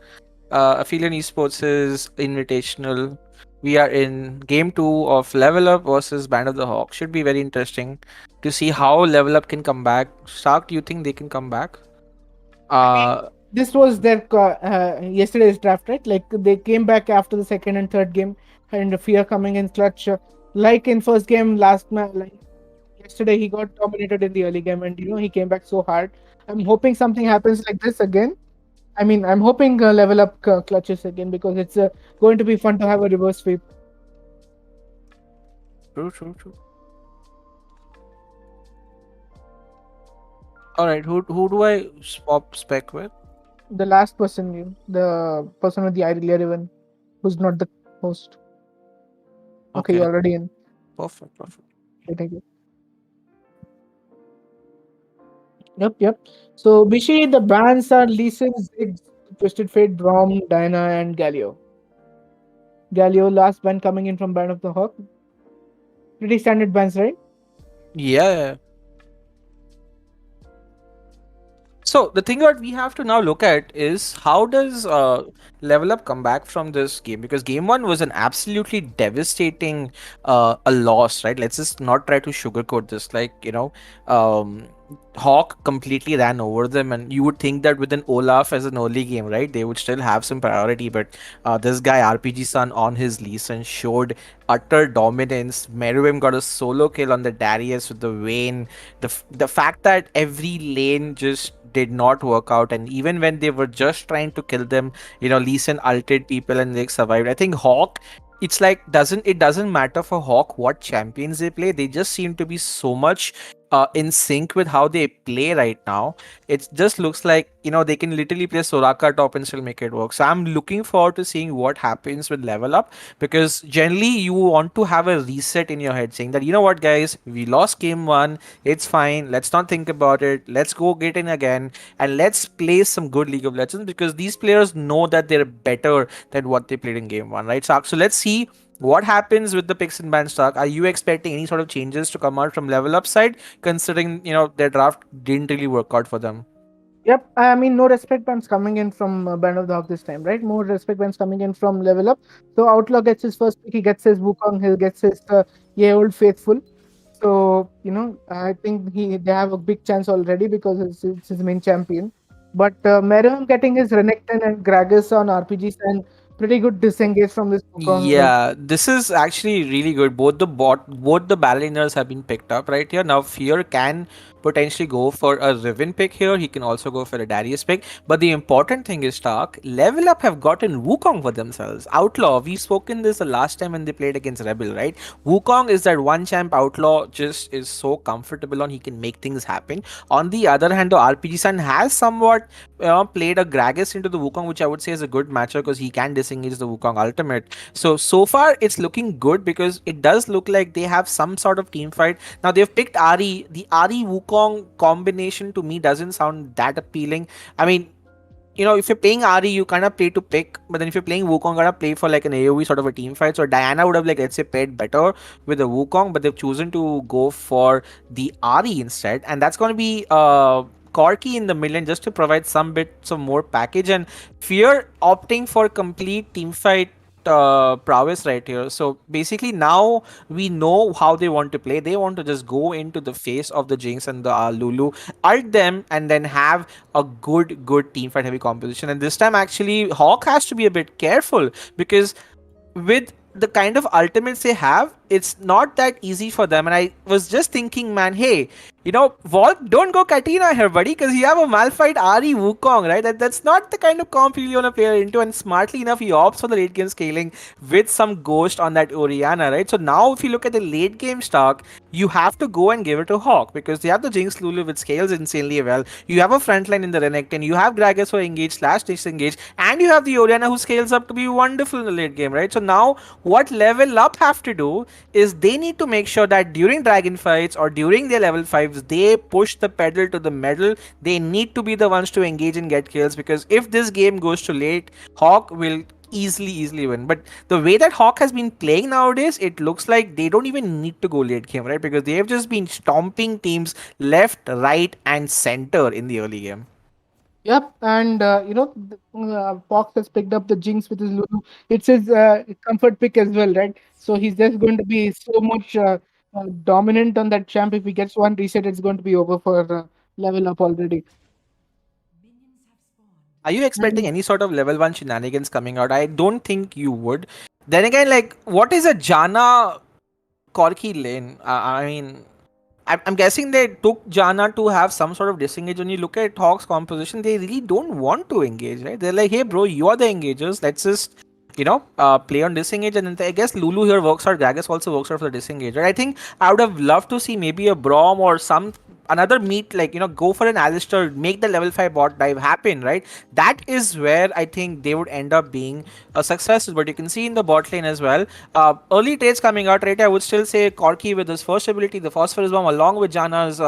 Aphelion eSports' Invitational. We are in game 2 of Level Up versus Band of the Hawk. Should be very interesting to see how Level Up can come back. Stark, do you think they can come back? This was their yesterday's draft, right? Like they came back after the second and third game, and Fear coming in clutch. Like in first game, last match, like yesterday, he got dominated in the early game, and he came back so hard. I'm hoping something happens like this again. I mean, I'm hoping Level Up clutches again because it's going to be fun to have a reverse sweep. True. All right, who do I swap spec with? The last person, the person with the ID11, who's not the host. Okay, you're already in. Perfect. Okay, thank you. Yep. So, Bhishi, the bans are Lee Sin, Ziggs, Twisted Fate, Brom, Diana, and Galio. Galio, last ban coming in from Band of the Hawk. Pretty standard bans, right? Yeah. So the thing that we have to now look at is how does Level Up come back from this game, because game 1 was an absolutely devastating a loss, right? Let's just not try to sugarcoat this. Like Hawk completely ran over them, and you would think that with an Olaf as an early game, right, they would still have some priority. But this guy RPG Sun on his lease and showed utter dominance. Meruem got a solo kill on the Darius with the Vayne. The fact that every lane just did not work out, and even when they were just trying to kill them, Lee Sin ulted people and they survived. I think Hawk, it's like doesn't matter for Hawk what champions they play. They just seem to be so much in sync with how they play right now. It just looks like they can literally play Soraka top and still make it work. So I'm looking forward to seeing what happens with Level Up, because generally you want to have a reset in your head saying that, what guys, we lost game one, it's fine, let's not think about it, let's go get in again and let's play some good League of Legends, because these players know that they're better than what they played in game one, right? So let's see what happens with the picks and ban stock. Are you expecting any sort of changes to come out from Level Up side, considering their draft didn't really work out for them? Yep, I mean, no respect bans coming in from Band of the Hawk this time, right? More respect bans coming in from Level Up. So Outlaw gets his first pick, he gets his Wukong, he gets his Ye Old Faithful. So, I think they have a big chance already because it's his main champion. But Meruem getting his Renekton and Gragas on RPGs and pretty good disengage from this Wukong. Yeah, this is actually really good. Both the balliners have been picked up right here. Now Fear can potentially go for a Riven pick here. He can also go for a Darius pick. But the important thing is, Stark, Level Up have gotten Wukong for themselves. Outlaw, we've spoken this the last time when they played against Rebel, right? Wukong is that one champ Outlaw just is so comfortable on. He can make things happen. On the other hand, the RPG Sun has somewhat played a Gragas into the Wukong, which I would say is a good matchup because he can disengage the Wukong ultimate. So far it's looking good because it does look like they have some sort of team fight. Now they've picked Ari. The Ari Wukong combination to me doesn't sound that appealing. I mean, if you're playing Ari, you kind of play to pick, but then if you're playing Wukong, gotta play for like an AoE sort of a team fight. So Diana would have, like, let's say, paired better with the Wukong, but they've chosen to go for the Ari instead, and that's going to be Corki in the middle lane just to provide some bits of more package, and Fear opting for complete team fight prowess right here. So basically now we know how they want to play. They want to just go into the face of the Jinx and the Lulu, ult them, and then have a good team fight heavy composition. And this time actually Hawk has to be a bit careful, because with the kind of ultimates they have, it's not that easy for them. And I was just thinking, man, hey, Vault, don't go Katina here, buddy, because you have a Malphite Ari Wukong, right? That's not the kind of comp you want to play into. And smartly enough, he opts for the late game scaling with some Ghost on that Orianna, right? So now if you look at the late game stock, you have to go and give it to Hawk, because they have the Jinx Lulu, which scales insanely well. You have a frontline in the Renekton, you have Gragas who engage / disengage, and you have the Orianna who scales up to be wonderful in the late game, right? So now what Level Up have to do is they need to make sure that during dragon fights or during their level 5s, they push the pedal to the metal. They need to be the ones to engage and get kills, because if this game goes too late, Hawk will easily win. But the way that Hawk has been playing nowadays, it looks like they don't even need to go late game, right? Because they have just been stomping teams left, right, and center in the early game. Yep, and Fox has picked up the Jinx with his Lulu. It's his comfort pick as well, right? So he's just going to be so much dominant on that champ. If he gets one reset, it's going to be over for Level Up already. Are you expecting And any sort of level 1 shenanigans coming out? I don't think you would. Then again, like, what is a Jana Corki lane? I mean, I'm guessing they took Jana to have some sort of disengage. When you look at Hawk's composition, they really don't want to engage, right? They're like, hey, bro, you are the engagers. Let's just, play on disengage. And then I guess Lulu here works out. Gragas also works out for the disengage, right? I think I would have loved to see maybe a Brom or some another meet, like, go for an Alistair, make the level 5 bot dive happen, right? That is where I think they would end up being a success. But you can see in the bot lane as well, early trades coming out, right? I would still say Corki with his first ability, the Phosphorus Bomb, along with Jana's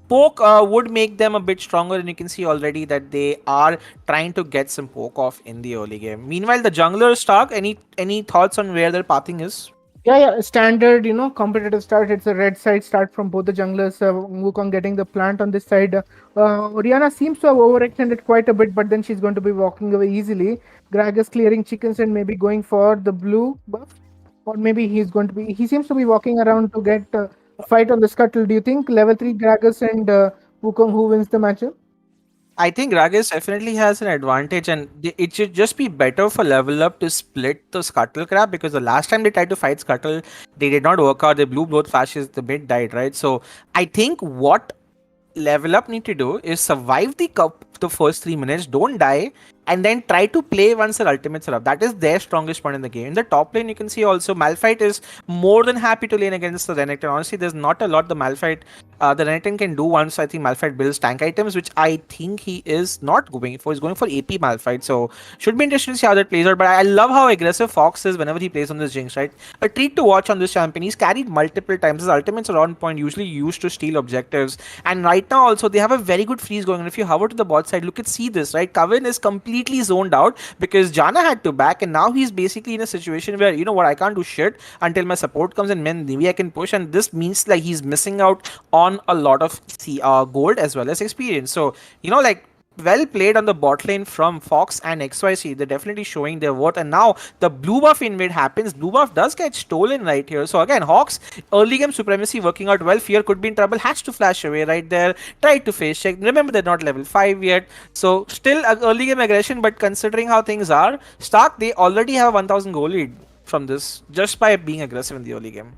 poke, would make them a bit stronger. And you can see already that they are trying to get some poke off in the early game. Meanwhile, the jungler stock, any thoughts on where their pathing is? yeah, standard, competitive start. It's a red side start from both the junglers. Wukong getting the plant on this side. Orianna seems to have overextended quite a bit, but then she's going to be walking away easily. Gragas clearing chickens and maybe going for the blue buff. Or maybe he seems to be walking around to get a fight on the scuttle. Do you think level 3 Gragas and Wukong, who wins the matchup? I think Gragas definitely has an advantage, and it should just be better for Level Up to split the Scuttle Crab, because the last time they tried to fight Scuttle, they did not work out. They blew both flashes, the mid died, right? So I think what Level Up need to do is survive the cup the first 3 minutes, don't die, and then try to play once their ultimates are up. That is their strongest point in the game. In the top lane, you can see also Malphite is more than happy to lane against the Renekton. Honestly, there's not a lot the Renekton can do once I think Malphite builds tank items, which I think he is not going for. He's going for AP Malphite, so should be interesting to see how that plays out. But I love how aggressive Fox is whenever he plays on this Jinx, right? A treat to watch on this champion. He's carried multiple times. His ultimates are on point, usually used to steal objectives. And right now also they have a very good freeze going on. If you hover to the bot side, look at see this, right? Kevin is completely zoned out because Jana had to back, and now he's basically in a situation where, you know what, I can't do shit until my support comes, and maybe I can push. And this means like he's missing out on a lot of gold as well as experience. So, you know, like, well played on the bot lane from Fox and XYZ. They're definitely showing their worth. And now the blue buff invade happens. Blue buff does get stolen right here. So again, Hawks, early game supremacy working out well. Fear could be in trouble. Has to flash away right there. Tried to face check. Remember, they're not level 5 yet. So still early game aggression. But considering how things are, Stark, they already have 1000 goal lead from this just by being aggressive in the early game.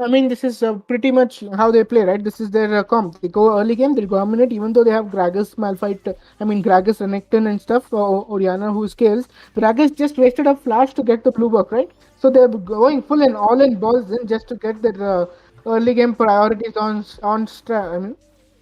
I mean, this is pretty much how they play, right? This is their comp. They go early game, they'll dominate, even though they have Gragas, Malphite, Gragas, Renekton and stuff, or Orianna who scales. Gragas just wasted a flash to get the blue buff, right? So they're going full and all in balls in just to get their early game priorities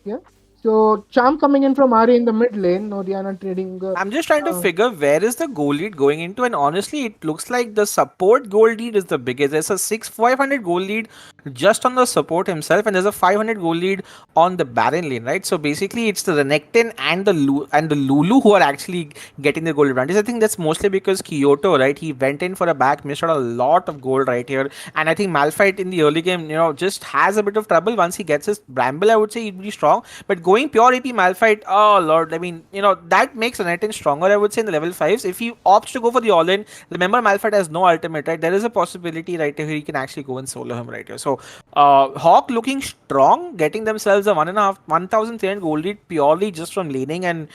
yeah. So Charm coming in from Ari in the mid lane, Orianna trading. I'm just trying to figure where is the goal lead going into, and honestly, it looks like the support goal lead is the biggest. There's a 500 goal lead just on the support himself, and there's a 500 goal lead on the Baron lane, right? So basically, it's the Renekton and the Lulu who are actually getting the gold advantage. I think that's mostly because Kyoto, right? He went in for a back, missed out a lot of gold right here, and I think Malphite in the early game, just has a bit of trouble. Once he gets his Bramble, I would say he'd be strong, but going pure AP Malphite, oh lord, I mean, that makes Renekton stronger, I would say, in the level 5s. If he opts to go for the all-in, remember Malphite has no ultimate, right? There is a possibility right here he can actually go and solo him right here. So Hawk looking strong, getting themselves a 1,300 gold lead purely just from laning and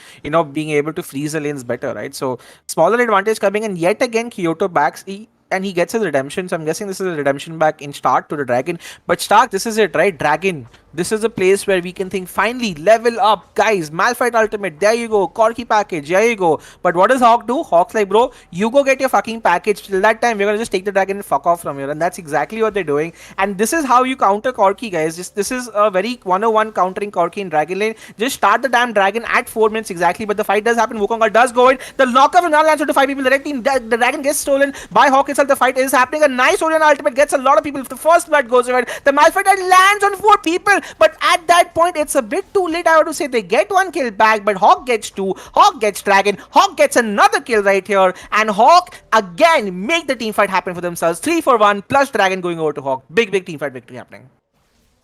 being able to freeze the lanes better, right? So smaller advantage coming, and yet again Kyoto backs and he gets his redemption. So I'm guessing this is a redemption back in Stark to the Dragon. But Stark, this is it, right? Dragon. This is a place where we can think, finally, level up, guys. Malphite ultimate, there you go. Corki package, there you go. But what does Hawk do? Hawk's like, bro, you go get your fucking package. Till that time, we're gonna just take the Dragon and fuck off from here. And that's exactly what they're doing. And this is how you counter Corki, guys. This is a very 101 countering Corki in Dragon lane. Just start the damn Dragon at 4 minutes exactly. But the fight does happen. Wukong does go in. The knockup now lands to 5 people. The Dragon gets stolen by Hawk itself. The fight is happening. A nice Orion ultimate gets a lot of people. If the first blood goes away, the Malphite lands on 4 people. But at that point, it's a bit too late, I would to say. They get 1 kill back, but Hawk gets 2. Hawk gets Dragon. Hawk gets another kill right here. And Hawk again make the team fight happen for themselves. 3 for 1 plus Dragon going over to Hawk. Big team fight victory happening.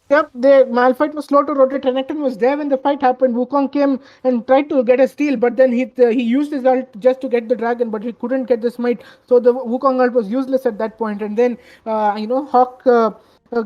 Yep, the Malphite was slow to rotate. Renekton was there when the fight happened. Wukong came and tried to get a steal, but then he used his ult just to get the Dragon, but he couldn't get the smite. So the Wukong ult was useless at that point. And then, Hawk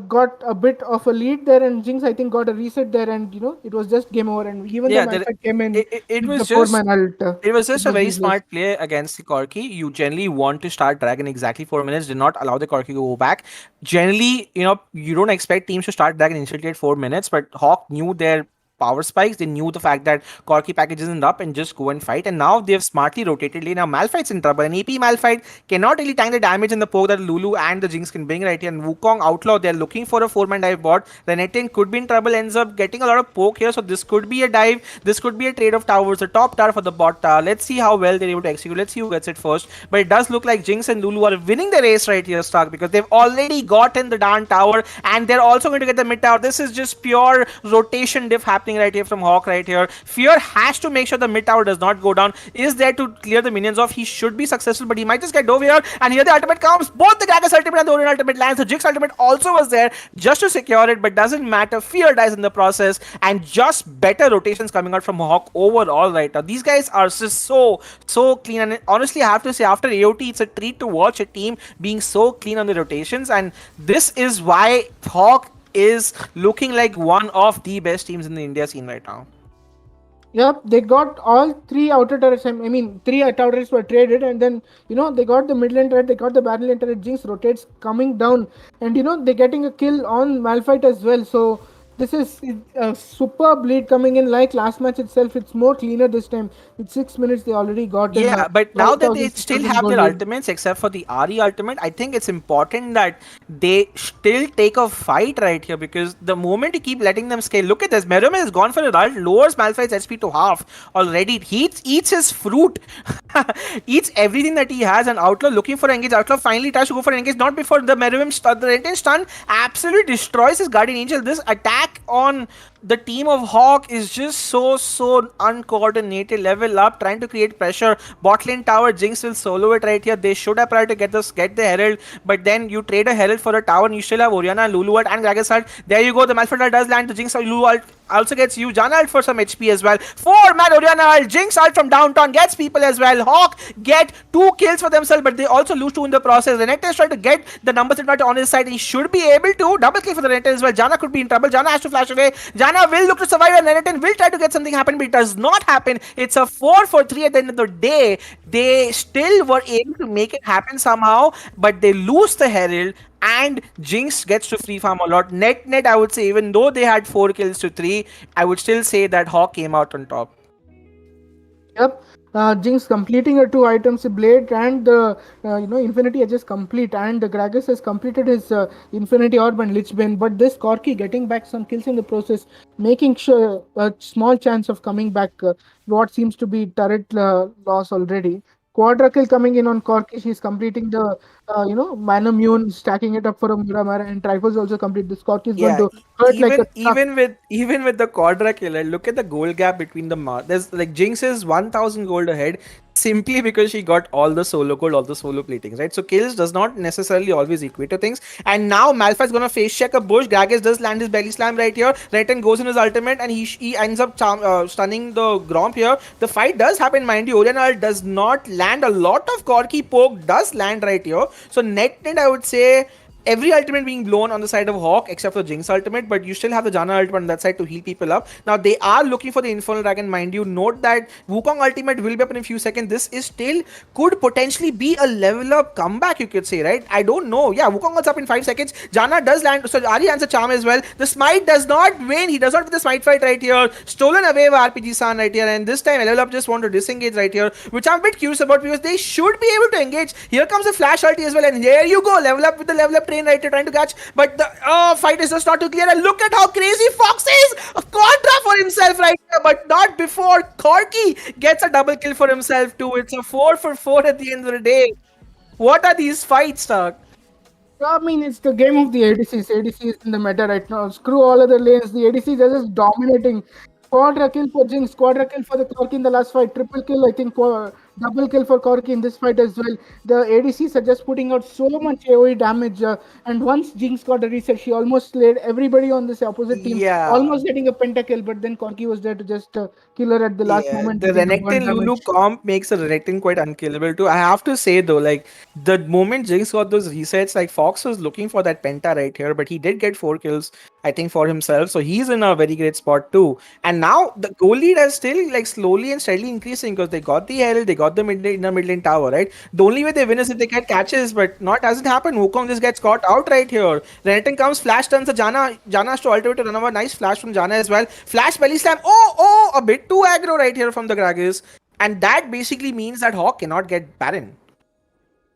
got a bit of a lead there, and Jinx, I think, got a reset there, and it was just game over. And even the Malphite came in, it was the 4-man ult. It was just a very smart play against the Corki. You generally want to start Dragon exactly 4 minutes. Did not allow the Corki to go back. Generally, you don't expect teams to start Dragon instantly at 4 minutes, but Hawk knew their power spikes. They knew the fact that Corki package isn't up and just go and fight. And now they've smartly rotated lane. Now Malphite's in trouble. And AP Malphite cannot really tank the damage and the poke that Lulu and the Jinx can bring right here. And Wukong Outlaw, they're looking for a 4-man dive bot. Renekton could be in trouble, ends up getting a lot of poke here. So this could be a dive. This could be a trade of towers. The top tower for the bot tower. Let's see how well they're able to execute. Let's see who gets it first. But it does look like Jinx and Lulu are winning the race right here, Stark, because they've already gotten the darn tower. And they're also going to get the mid tower. This is just pure rotation diff happening right here from Hawk right here. Fear has to make sure the mid tower does not go down. Is there to clear the minions off. He should be successful, but he might just get dove here. And here the ultimate comes. Both the Gragas ultimate and the Orion ultimate lands. The Jinx ultimate also was there just to secure it, but doesn't matter. Fear dies in the process, and just better rotations coming out from Hawk overall right now. These guys are just so clean, and honestly, I have to say, after AOT, it's a treat to watch a team being so clean on the rotations, and this is why Hawk is looking like one of the best teams in the India scene right now. Yep, they got all three outer turrets. I mean, three outer turrets were traded, and then they got the mid lane turret, they got the battle lane turret. Jinx rotates coming down, and they're getting a kill on Malphite as well. So this is a super bleed coming in like last match itself. It's more cleaner this time. With 6 minutes, they already got in. Yeah, but now that they 12,000, still 6,000 have gold their lead. ultimates, except for the RE ultimate, I think it's important that they still take a fight right here, because the moment you keep letting them scale, look at this. Meruem has gone for a ult, lowers Malphite's SP to half already. He eats his fruit, eats everything that he has, and Outlaw looking for engage. Outlaw finally tries to go for engage, not before the Meruem the Renton stun absolutely destroys his Guardian Angel. This attack on the team of Hawk is just so uncoordinated. Level Up trying to create pressure. Bot lane tower, Jinx will solo it right here. They should have tried to get the Herald, but then you trade a Herald for a tower and you still have Orianna, Lulu ult and Gragas ult. There you go, the Malphite ult does land. The Jinx Lulu ult also gets you. Janna ult for some HP as well. 4-man Orianna ult. Jinx ult from downtown gets people as well. Hawk get 2 kills for themselves, but they also lose 2 in the process. Renekton is trying to get the numbers advantage on his side. He should be able to double kill for the Renekton as well. Janna could be in trouble. Janna has to flash away. Janna will look to survive, and Renekton will try to get something happen, but it does not happen. It's a 4-for-3 at the end of the day. They still were able to make it happen somehow, but they lose the Herald, and Jinx gets to free farm a lot. Net, I would say, even though they had 4 kills to 3, I would still say that Hawk came out on top. Yep. Jinx completing her 2 items, Blade and the Infinity Edge is complete, and the Gragas has completed his Infinity Orb and Lich Bane, but this Corki getting back some kills in the process, making sure a small chance of coming back what seems to be turret loss already. Quadra kill coming in on Corki, she's completing the Mana Mune, stacking it up for a Muramara, and Triforce also complete. This Corki is going to hurt like a truck. Even with the Quadra killer, look at the gold gap between the there's like Jinx is 1000 gold ahead simply because she got all the solo gold, all the solo platings, right? So kills does not necessarily always equate to things. And now Malphite's gonna face check a bush. Gragas does land his belly slam right here. Renekton goes in his ultimate and he ends up stunning the Gromp here. The fight does happen, mind you. Orianna does not land. A lot of Corki poke does land right here. So net I would say every ultimate being blown on the side of Hawk except for Jinx ultimate, but you still have the Janna ultimate on that side to heal people up. Now they are looking for the Infernal Dragon, mind you. Note that Wukong ultimate will be up in a few seconds. This is still could potentially be a level up comeback, you could say, right? I don't know. Yeah, Wukong is up in 5 seconds. Janna does land, so Ari lands a charm as well. The smite does not win. He does not win the smite fight right here. Stolen away by RPG San right here, and this time LevelUp just want to disengage right here, which I'm a bit curious about because they should be able to engage. Here comes the flash ulti as well, and there you go, LevelUp with the LevelUp train right here trying to catch, but the fight is just not too clear. And look at how crazy Fox is! A contra for himself right here, but not before Corki gets a double kill for himself too. It's a 4-for-4 at the end of the day. What are these fights, Stark? I mean, it's the game of the ADCs. ADC is in the meta right now. Screw all other lanes. The ADCs are just dominating. Quadra kill for Jinx, quadra kill for the Corki in the last fight, triple kill, I think, double kill for Corki in this fight as well. The ADCs are just putting out so much AoE damage, and once Jinx got a reset, she almost slayed everybody on this opposite team, almost getting a pentakill, but then Corki was there to just kill her at the last moment. The Renekton Lulu comp makes a Renekton quite unkillable too. I have to say though, like the moment Jinx got those resets, like Fox was looking for that penta right here, but he did get 4 kills, I think, for himself, so he's in a very great spot too. And now the goal lead is still like slowly and steadily increasing because they got the Herald, they got the mid lane tower, right? The only way they win is if they get catches, but not doesn't happen. Wukong just gets caught out right here. Renekton comes, flash turns the Janna. Janna has to ultimate to run over. Nice flash from Janna as well. Flash belly slam. Oh, a bit too aggro right here from the Gragas. And that basically means that Hawk cannot get Baron.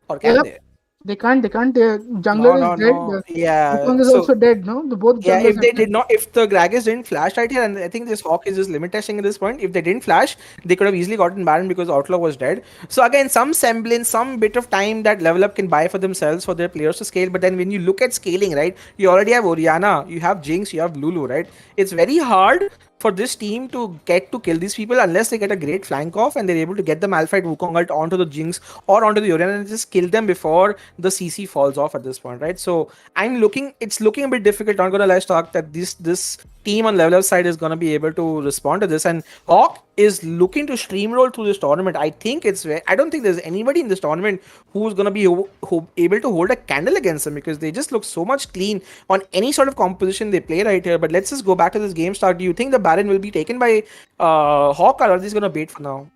Or can they? They can't. Jungler is dead. Yeah. Wukong is also dead, no? If they did not, if the Gragas didn't flash right here, and I think this Hawk is just limit testing at this point, if they didn't flash, they could have easily gotten Baron because Outlaw was dead. So again, some semblance, some bit of time that LevelUp can buy for themselves for their players to scale. But then when you look at scaling, right, you already have Orianna, you have Jinx, you have Lulu, right? It's very hard for this team to get to kill these people unless they get a great flank off and they're able to get the Malphite Wukong ult onto the Jinx or onto the Orianna and just kill them before the CC falls off at this point, right? So it's looking a bit difficult, not gonna lie, Stark, that this team on LevelUp side is gonna be able to respond to this. And Hawk is looking to streamroll through this tournament. I think I don't think there's anybody in this tournament who's gonna be able to hold a candle against them, because they just look so much clean on any sort of composition they play right here. But let's just go back to this game start. Do you think the Baron will be taken by Hawk, or are they gonna bait for now?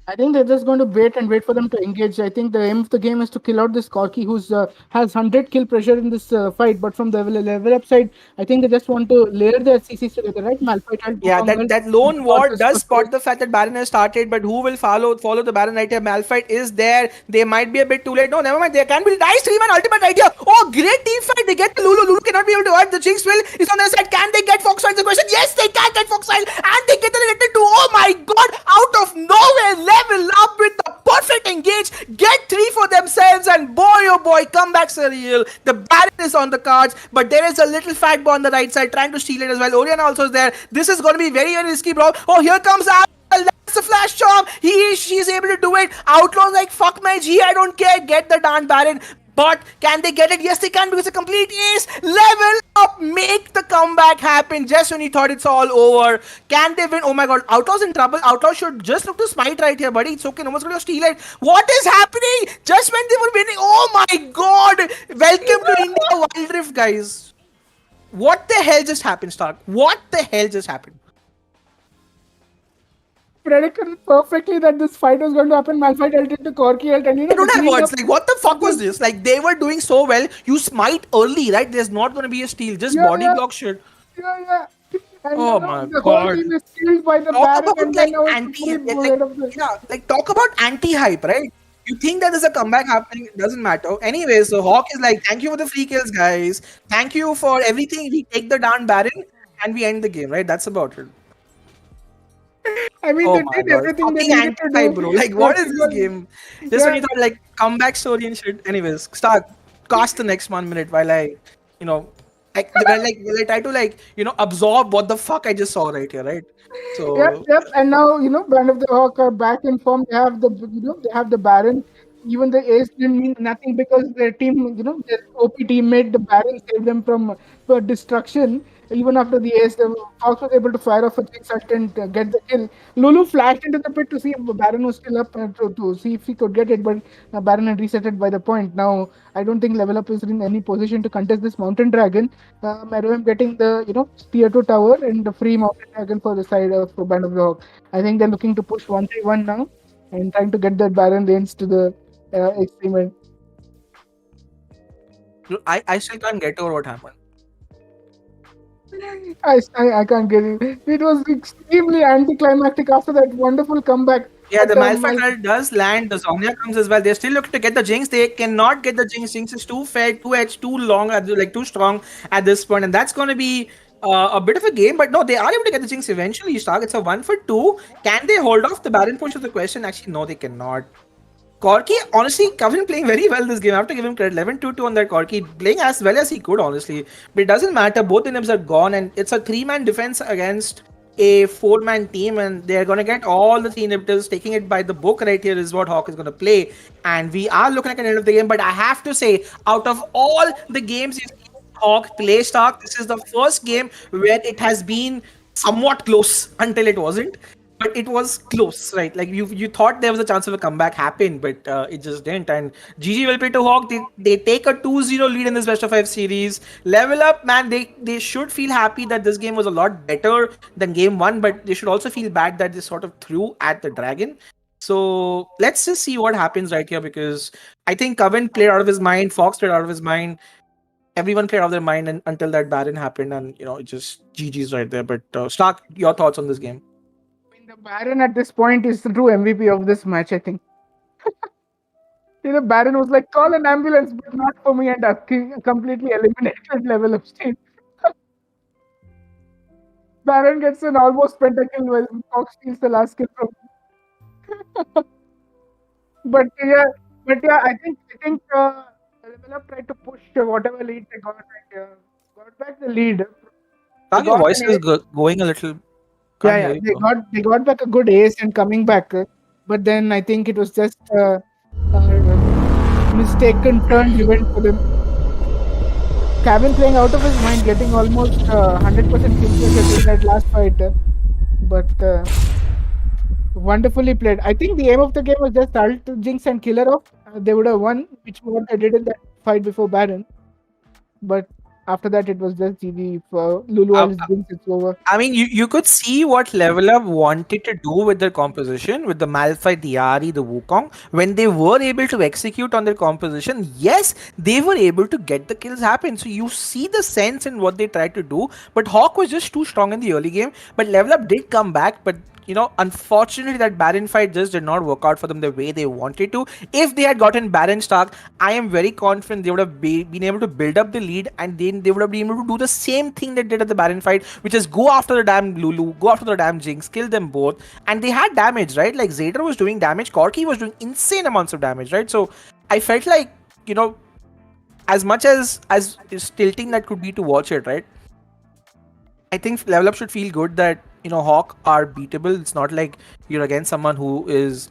I think they're just going to wait for them to engage. I think the aim of the game is to kill out this Corki who's has 100 kill pressure in this fight. But from the level up side, I think they just want to layer their CCs together, right? Malphite, yeah, that lone ward does spot the fact that Baron has started, but who will follow the Baron right here? Malphite is there. They might be a bit too late. No, never mind. There can be nice 3-man ultimate right here. Oh, great team fight. They get the Lulu. Lulu cannot be able to hurt. The Jinx will is on their side. Can they get Foxfire? The question. Yes, they can get Foxfire, and they get the related to. Oh my God! Out of nowhere, Level Up with the perfect engage, get 3 for themselves, and boy oh boy, comebacks are real. The Baron is on the cards, but there is a little fat boy on the right side trying to steal it as well. Orion also is there. This is going to be very, very risky, bro. Oh, here comes that's a flash charm. She's able to do it. Outlaw's like, fuck my G, I don't care. Get the darn Baron. But can they get it? Yes, they can, because a complete ace. Level Up, make the comeback happen just when you thought it's all over. Can they win? Oh my God, Outlaw's in trouble. Outlaw should just look to smite right here, buddy. It's okay, no one's going to steal it. What is happening? Just when they were winning. Oh my God. Welcome to India Wild Rift, guys. What the hell just happened, Stark? What the hell just happened? Predicted perfectly that this fight was going to happen. Malphite ult into Corki ult, and I don't have words. Like, what the fuck was this? Like, they were doing so well. You smite early, right? There's not going to be a steal. Just body block shit. Yeah. And oh my the God. Whole team is killed by the Baron, and like anti. Talk about anti-hype, right? You think that there's a comeback happening, it doesn't matter. Anyway, so Hawk is like, thank you for the free kills, guys. Thank you for everything. We take the darn Baron and we end the game, right? That's about it. I mean, they did everything they needed to do. Bro. Like, what is this game? Just when you thought, like, comeback story and shit. Anyways, start. Cast the next 1 minute while I, while I try to, absorb what the fuck I just saw right here, right? So. Yep. And now, Band of the Hawk are back in form. They have the Baron. Even the ace didn't mean nothing, because their team, their OP teammate, the Baron, saved them from destruction. Even after the ace, the Fox was able to fire off a Jinx ult and get the kill. Lulu flashed into the pit to see if Baron was still up, to see if he could get it, but Baron had resetted by the point. Now, I don't think Level Up is in any position to contest this Mountain Dragon. Meruem getting the tier 2 tower and the free Mountain Dragon for the side of Band of the Hawk. I think they're looking to push 1-3-1 now and trying to get that Baron lanes to the experiment. I still can't get over what happened. I can't get it. It was extremely anticlimactic after that wonderful comeback. Yeah, the Malphite does land. The Zhonya comes as well. They're still looking to get the Jinx. They cannot get the Jinx. Jinx is too fed, too edged, too long, too strong at this point. And that's going to be a bit of a game. But no, they are able to get the Jinx eventually. Stark. It's a 1-for-2. Can they hold off the Baron push of the question? Actually, no, they cannot. Corki, honestly, Kevin playing very well this game. I have to give him credit. 11-2-2 on that Corki. Playing as well as he could, honestly. But it doesn't matter. Both enemies are gone. And it's a 3-man defense against a 4-man team. And they're going to get all the 3 inhibitors. Taking it by the book right here is what Hawk is going to play. And we are looking at an end of the game. But I have to say, out of all the games you've seen Hawk play Stark, this is the first game where it has been somewhat close until it wasn't. But it was close, right? Like you thought there was a chance of a comeback happen, but it just didn't. And GG will play to Hawk. They take a 2-0 lead in this best of 5 series. Level Up, man, they should feel happy that this game was a lot better than game 1, but they should also feel bad that they sort of threw at the Dragon. So let's just see what happens right here, because I think Coven played out of his mind, Fox played out of his mind. Everyone played out of their mind until that Baron happened, and it just GG's right there. But Stark, your thoughts on this game? The Baron at this point is the true MVP of this match, I think. Baron was like, call an ambulance, but not for me, and completely eliminated Level Up team. Baron gets an almost pentakill while Fox steals the last kill from him. But I think Level Up tried to push whatever lead they got got back the lead. Your voice is going a little. Yeah, they got back a good ace and coming back, but then I think it was just a mistaken turn event for them. Kevin playing out of his mind, getting almost 100% kill in that last fight, but Wonderfully played. I think the aim of the game was just ult, Jinx, and killer off. They would have won, which what they did in that fight before Baron. But after that, it was just GG for Lulu Uh, ults Jinx. It's over. I mean, you could see what LevelUp wanted to do with their composition, with the Malphite, the Ahri, the Wukong. When they were able to execute on their composition, yes, they were able to get the kills happen. So you see the sense in what they tried to do. But Hawk was just too strong in the early game. But LevelUp did come back. But unfortunately, that Baron fight just did not work out for them the way they wanted to. If they had gotten Baron Stark, I am very confident they would have been able to build up the lead, and then they would have been able to do the same thing they did at the Baron fight, which is go after the damn Lulu, go after the damn Jinx, kill them both. And they had damage, right? Like Zader was doing damage, Corki was doing insane amounts of damage, right? So I felt like, as much as is tilting that could be to watch it, right? I think LevelUp should feel good that Hawk are beatable. It's not like you're against someone who is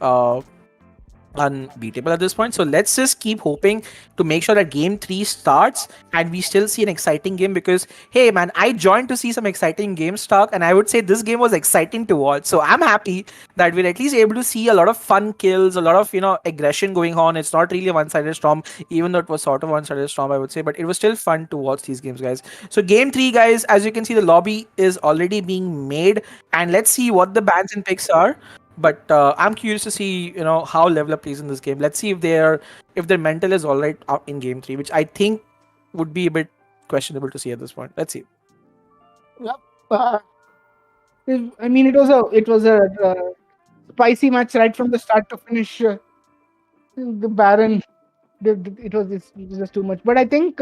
unbeatable at this point. So let's just keep hoping to make sure that game 3 starts and we still see an exciting game, because hey man, I joined to see some exciting games start, and I would say this game was exciting to watch. So I'm happy that we're at least able to see a lot of fun kills, a lot of aggression going on. It's not really a one-sided storm, even though it was sort of one-sided storm, I would say, but it was still fun to watch these games, guys. So game 3, guys, as you can see, the lobby is already being made, and let's see what the bans and picks are. But I'm curious to see, how LevelUp plays in this game. Let's see if their mental is all right out in game 3, which I think would be a bit questionable to see at this point. Let's see. Yep. I mean, it was a spicy match right from the start to finish. The Baron, it was just too much. But I think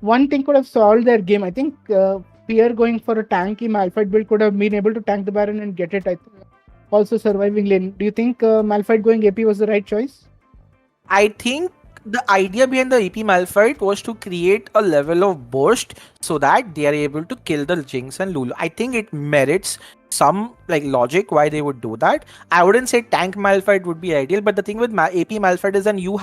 one thing could have solved their game. I think Pierre going for a tanky Malphite build could have been able to tank the Baron and get it. Also surviving lane. Do you think Malphite going AP was the right choice? I think the idea behind the AP Malphite was to create a level of burst so that they are able to kill the Jinx and Lulu. I think it merits some logic why they would do that. I wouldn't say tank Malphite would be ideal, but the thing with AP Malphite is then you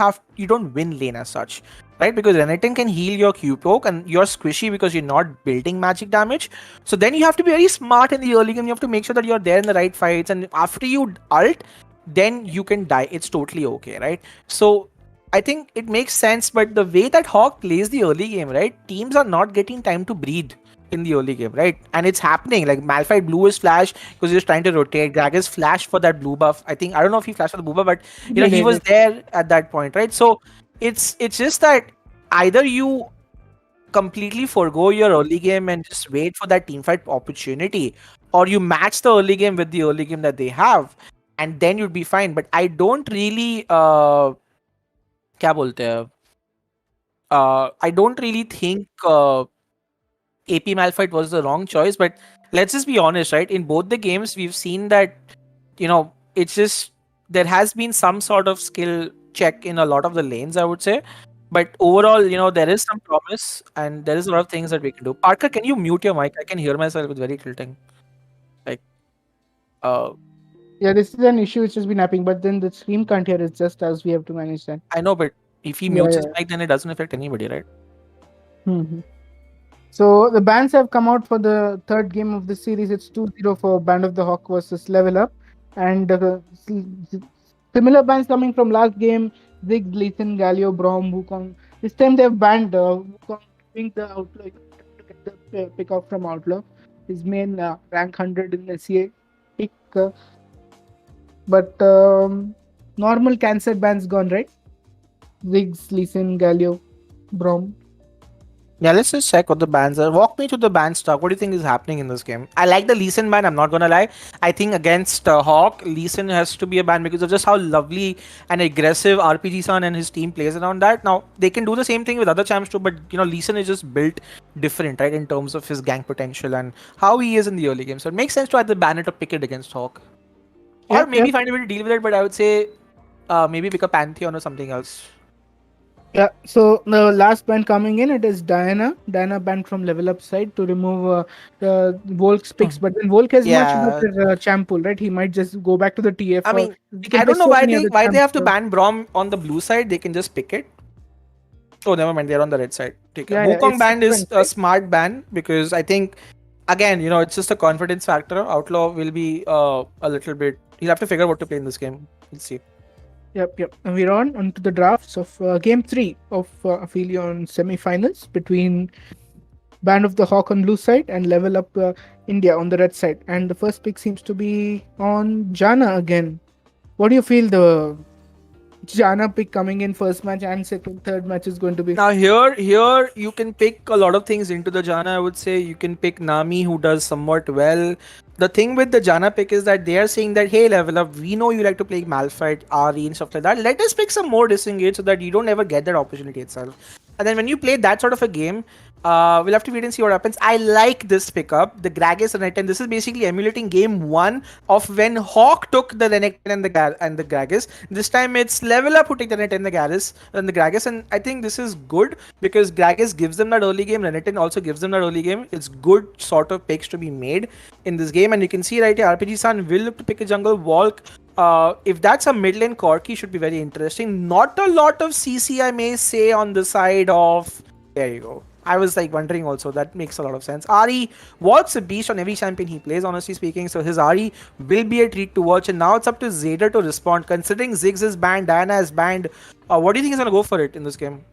don't win lane as such, right? Because Renekton can heal your Q poke and you're squishy because you're not building magic damage. So then you have to be very smart in the early game. You have to make sure that you're there in the right fights, and after you ult, then you can die. It's totally okay, right? So I think it makes sense, but the way that Hawk plays the early game, right? Teams are not getting time to breathe in the early game, right? And it's happening. Like Malphite blew his flash because he was trying to rotate. Gragas flashed for that blue buff. I don't know if he flashed for the blue buff, but he was there at that point, right? So it's just that either you completely forego your early game and just wait for that team fight opportunity, or you match the early game with the early game that they have, and then you'd be fine. But I don't really क्या बोलते हैं I don't really think AP Malphite was the wrong choice, but let's just be honest, right? In both the games, we've seen that, it's just there has been some sort of skill check in a lot of the lanes, I would say. But overall, there is some promise and there is a lot of things that we can do. Parker, can you mute your mic? I can hear myself. It's very tilting. Yeah, this is an issue which has been happening, but then the stream can't hear. It's just us. We have to manage that. I know, but if he mutes his mic, then it doesn't affect anybody, right? Mm-hmm. So the bans have come out for the third game of the series. It's 2-0 for Band of the Hawk versus LevelUp, and similar bans coming from last game: Ziggs, Lee Sin, Galio, Braum, Wukong. This time they've banned Wukong doing the Outlaw to get the pick off from Outlaw. His main rank 100 in the SCA pick, but normal cancer bans gone, right? Ziggs, Lee Sin, Galio, Braum. Yeah, let's just check what the bans are. Walk me through the ban stuff. What do you think is happening in this game? I like the Lee Sin ban, I'm not gonna lie. I think against Hawk, Lee Sin has to be a ban because of just how lovely and aggressive RPG San and his team plays around that. Now, they can do the same thing with other champs too, but Lee Sin is just built different, right? In terms of his gank potential and how he is in the early game. So it makes sense to either ban it or pick it against Hawk. Or maybe find a way to deal with it, but I would say maybe pick a Pantheon or something else. Yeah, so the last band coming in, it is Diana banned from LevelUp side to remove Volk's picks, but then Volk has much better champ pool, right? He might just go back to the TF. I mean, I don't know why they have to ban Braum on the blue side. They can just pick it. Oh, never mind. They're on the red side. Wukong ban is a smart ban because I think, again, it's just a confidence factor. Outlaw will be a little bit, He'll have to figure out what to play in this game. Let's see. Yep. And we're on to the drafts of Game 3 of Aphelion semi-finals between Band of the Hawk on blue side and LevelUp India on the red side. And the first pick seems to be on Jana again. What do you feel the Jana pick coming in first match and second, third match is going to be? Now here you can pick a lot of things into the Jana. I would say you can pick Nami, who does somewhat well. The thing with the Jana pick is that they are saying that, hey, level up, we know you like to play Malphite, RE and stuff like that. Let us pick some more disengage so that you don't ever get that opportunity itself. And then when you play that sort of a game, we'll have to wait and see what happens. I like this pickup, the Gragas Renekton. This is basically emulating game 1 of when Hawk took the Renekton and the Gragas. This time it's level up who take the Renekton and the Gragas, and I think this is good because Gragas gives them that early game. Renekton also gives them that early game. It's good sort of picks to be made in this game, and you can see right here, RPG San will look to pick a jungle Walk. If that's a mid lane, Corki should be very interesting. Not a lot of CC, I may say, on the side of. There you go. I was like wondering also, that makes a lot of sense. Ari Walk's a beast on every champion he plays, honestly speaking, so his Ari will be a treat to watch, and now it's up to Zayder to respond. Considering Ziggs is banned, Diana is banned, what do you think is going to go for it in this game?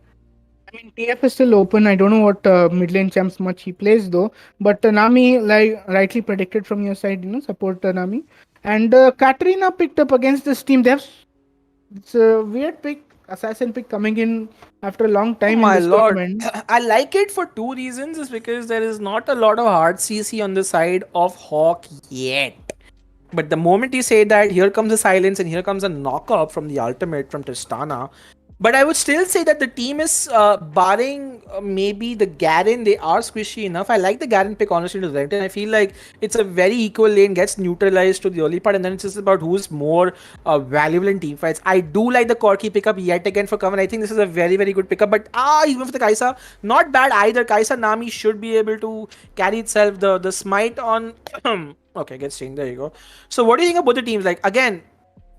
I mean, TF is still open. I don't know what mid lane champs much he plays though, but Nami, like rightly predicted from your side, support Nami. And Katarina picked up against this team. It's a weird pick, assassin pick coming in after a long time in this tournament. I like it for two reasons. Is because there is not a lot of hard CC on the side of Hawk yet. But the moment you say that, here comes the silence and here comes a knock-up from the ultimate from Tristana. But I would still say that the team is, barring maybe the Garen, they are squishy enough. I like the Garen pick, honestly, to Renekton. I feel like it's a very equal lane, gets neutralized to the early part, and then it's just about who's more valuable in team fights. I do like the Corki pickup yet again for Kavan. I think this is a very, very good pickup. But even for the Kaisa, not bad either. Kaisa Nami should be able to carry itself. The smite on... okay, gets changed. There you go. So what do you think about the teams? Like, again...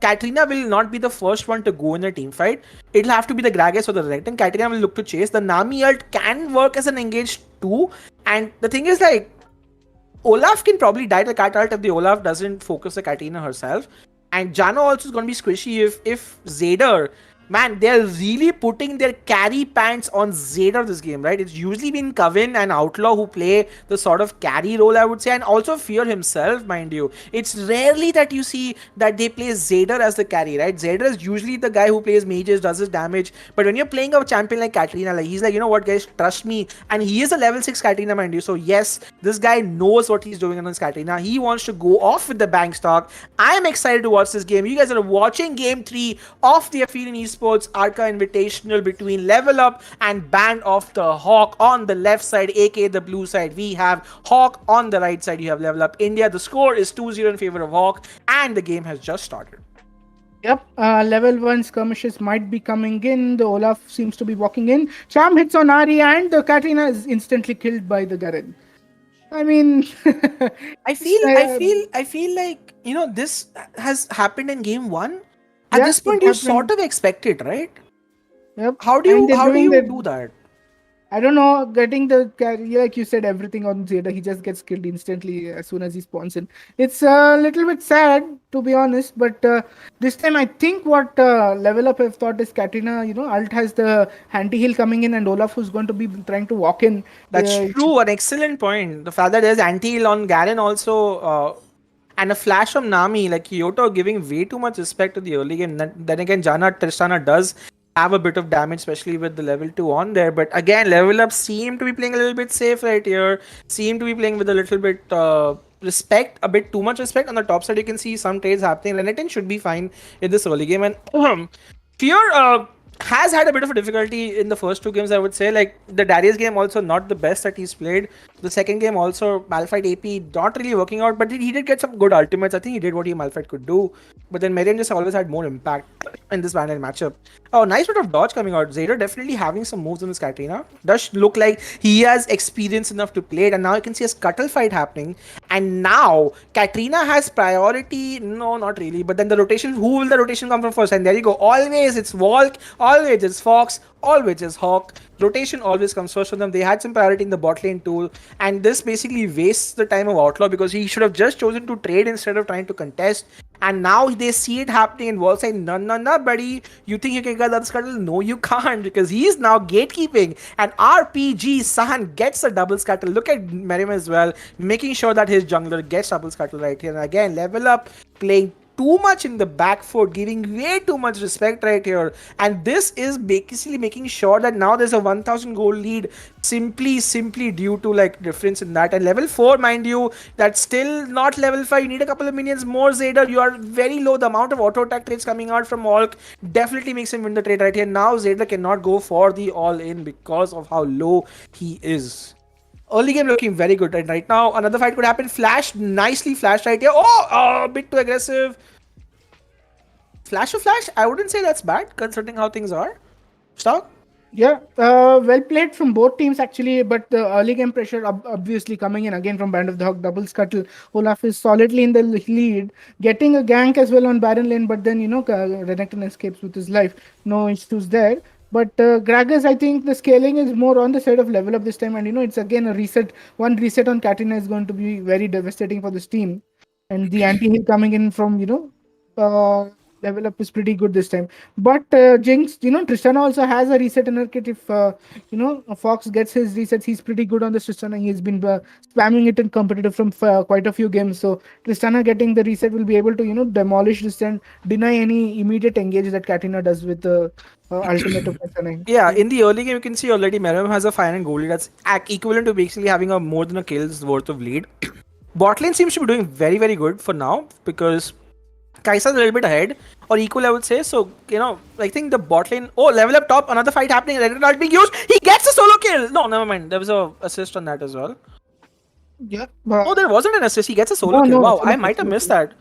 Katrina will not be the first one to go in a team fight. It'll have to be the Gragas or the Renekton. Katrina will look to chase. The Nami ult can work as an engage too. And the thing is, like, Olaf can probably die the Cat ult if the Olaf doesn't focus the Katrina herself. And Jana also is going to be squishy if Zayder... Man, they're really putting their carry pants on Zayder this game, right? It's usually been Kavin and Outlaw who play the sort of carry role, I would say, and also Fear himself, mind you. It's rarely that you see that they play Zayder as the carry, right? Zayder is usually the guy who plays mages, does his damage, but when you're playing a champion like Katrina, like, he's like, you know what, guys, trust me, and he is a level 6 Katrina, mind you, so yes, this guy knows what he's doing on his Katrina. He wants to go off with the bank stock. I'm excited to watch this game. You guys are watching game 3 of the Aphelion eSports ARCA Invitational between LevelUp and Band of the Hawk on the left side, aka the blue side. We have Hawk on the right side. You have LevelUp India. The score is 2-0 in favor of Hawk, and the game has just started. Yep, level 1 skirmishes might be coming in. The Olaf seems to be walking in. Charm hits on Ari, and the Katrina is instantly killed by the Garen. I mean, I feel like, this has happened in game 1. At this point, you sort of expect it, right? Yep. How do you do that? I don't know. Getting the carry, like you said, everything on Zayder, he just gets killed instantly as soon as he spawns in. It's a little bit sad, to be honest, but this time I think what LevelUp have thought is Katrina, ult has the anti-heal coming in, and Olaf who's going to be trying to walk in. That's true. An excellent point. The fact that there's anti-heal on Garen also... and a flash from Nami, like Kyoto giving way too much respect to the early game. Then again, Tristana does have a bit of damage, especially with the level 2 on there. But again, LevelUp seem to be playing a little bit safe right here. Seem to be playing with a little bit respect, a bit too much respect. On the top side, you can see some trades happening. Renekton should be fine in this early game. And Fear has had a bit of a difficulty in the first 2 games, I would say. Like, the Darius game also not the best that he's played. The second game also, Malphite AP not really working out, but he did get some good ultimates. I think he did what Malphite could do. But then Miriam just always had more impact in this banded matchup. Oh, nice bit of dodge coming out. Zayder definitely having some moves on this Katrina. Does look like he has experience enough to play it. And now you can see a scuttle fight happening. And now Katrina has priority. No, not really. But then the rotation, who will the rotation come from first? And there you go. Always it's Walk or always is Fox, always is Hawk. Rotation always comes first for them. They had some priority in the bot lane tool, and this basically wastes the time of Outlaw because he should have just chosen to trade instead of trying to contest. And now they see it happening, and Wall say, no, buddy. You think you can get that scuttle? No, you can't, because he's now gatekeeping. And RPG Sahan gets a double scuttle. Look at Merrim as well, making sure that his jungler gets double scuttle right here. And again, Level Up playing too much in the back foot, giving way too much respect right here. And this is basically making sure that now there's a 1000 gold lead simply due to like difference in that. And level 4, mind you, that's still not level 5. You need a couple of minions more. Zayder, you are very low. The amount of auto attack trades coming out from Hulk definitely makes him win the trade right here. Now Zayder cannot go for the all-in because of how low he is. Early game looking very good right now. Another fight could happen. Flash, nicely flashed right here. Oh, a bit too aggressive. Flash to flash, I wouldn't say that's bad considering how things are. Stock? Yeah, well played from both teams actually, but the early game pressure obviously coming in again from Band of the Hawk, double scuttle. Olaf is solidly in the lead, getting a gank as well on Baron lane, but then, Renekton escapes with his life. No issues there. But Gragas, I think the scaling is more on the side of Level Up this time, and it's again a reset. One reset on Katarina is going to be very devastating for this team, and the anti-heal coming in from Level Up is pretty good this time. But Jinx, Tristana also has a reset in her kit. If Fox gets his resets, he's pretty good on this Tristana. He's been spamming it in competitive from quite a few games. So Tristana getting the reset will be able to demolish this and deny any immediate engage that Katarina does with the ultimate of Tristana. Yeah, in the early game you can see already Merrim has a 500 gold lead that's equivalent to basically having a more than a kill's worth of lead. Bot lane seems to be doing very, very good for now because Kai'Sa's a little bit ahead, or equal, I would say. So, I think the bot lane... Oh, Level Up top, another fight happening. Red Art being used. He gets a solo kill. No, never mind. There was a assist on that as well. Yeah. Oh, there wasn't an assist. He gets a solo kill. Wow, I might have missed that.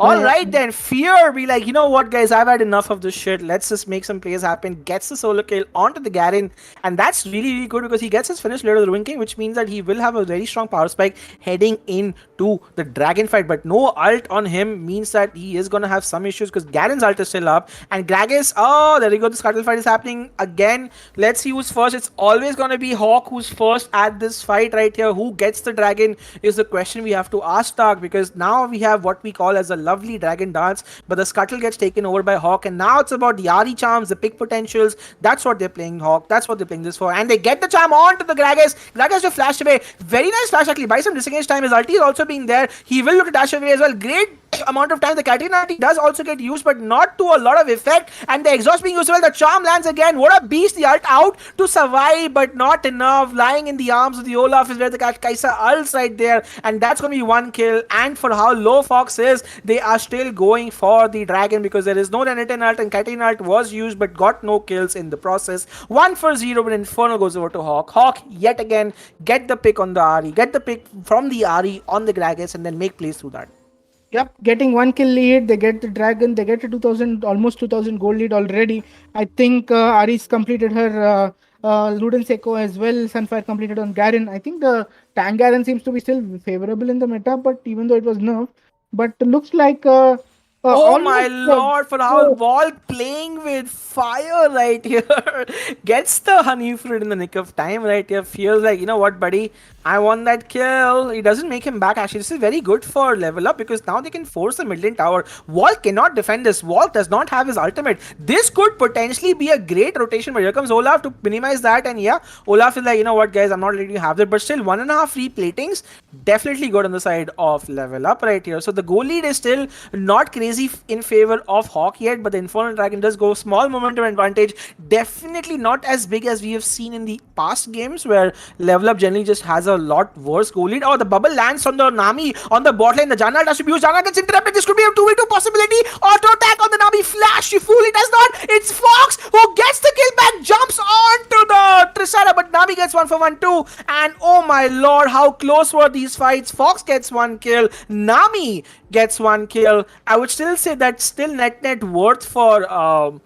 Alright then, Fear be like, you know what guys, I've had enough of this shit, let's just make some plays happen, gets the solo kill onto the Garen, and that's really, really good because he gets his finish later of the Ruin King, which means that he will have a very strong power spike heading into the Dragon fight, but no ult on him means that he is gonna have some issues because Garen's ult is still up, and Gragas, oh, there we go, the Scuttle fight is happening again. Let's see who's first. It's always gonna be Hawk who's first at this fight right here. Who gets the Dragon is the question we have to ask Stark, because now we have what we call as a lovely dragon dance, but the Scuttle gets taken over by Hawk, and now it's about the Ari charms, the pick potentials. That's what they're playing Hawk, that's what they're playing this for, and they get the charm onto the Gragas. Gragas just flashed away. Very nice flash actually, buy some disengage time. His ulti is also being there. He will look to dash away as well. Great amount of time. The Katarina ulti does also get used, but not to a lot of effect, and the exhaust being used well. The charm lands again. What a beast. The ult out to survive, but not enough. Lying in the arms of the Olaf is where the Kai'Sa ults right there, and that's going to be one kill. And for how low Fox is, they are still going for the Dragon because there is no Renekton ult, and Katarina ult was used but got no kills in the process. 1 for 0, but Inferno goes over to Hawk. Hawk yet again get the pick on the Ari, get the pick from the Ari on the Gragas, and then make plays through that. Yep, getting 1 kill lead, they get the Dragon, they get a 2000, almost 2000 gold lead already. I think Ari's completed her Luden Seko as well. Sunfire completed on Garen. I think the tank Garen seems to be still favorable in the meta, but even though it was nerfed, but looks like oh my lord, for how Wall playing with fire right here. Gets the honey fruit in the nick of time right here. Feels like, you know what, buddy, I won that kill. It doesn't make him back actually. This is very good for Level Up because now they can force the mid lane tower. Wall cannot defend this. Wall does not have his ultimate. This could potentially be a great rotation, but here comes Olaf to minimize that. And yeah, Olaf is like, you know what guys, I'm not letting you have that, but still 1.5 free platings. Definitely good on the side of Level Up right here. So the goal lead is still not crazy in favor of Hawk yet, but the Infernal Dragon does go small momentum advantage. Definitely not as big as we have seen in the past games where Level Up generally just has a lot worse goal lead. Oh, the bubble lands on the Nami on the bot lane. The Janna does abuse. Janna gets interrupted. This could be a 2v2 possibility. Auto attack on the Nami. Flash, you fool. It does not. It's Fox who gets the kill back, jumps onto the Tristana, but Nami gets 1 for 1 too. And oh my lord, how close were these fights. Fox gets 1 kill. Nami gets 1 kill. I would still say that's still net worth for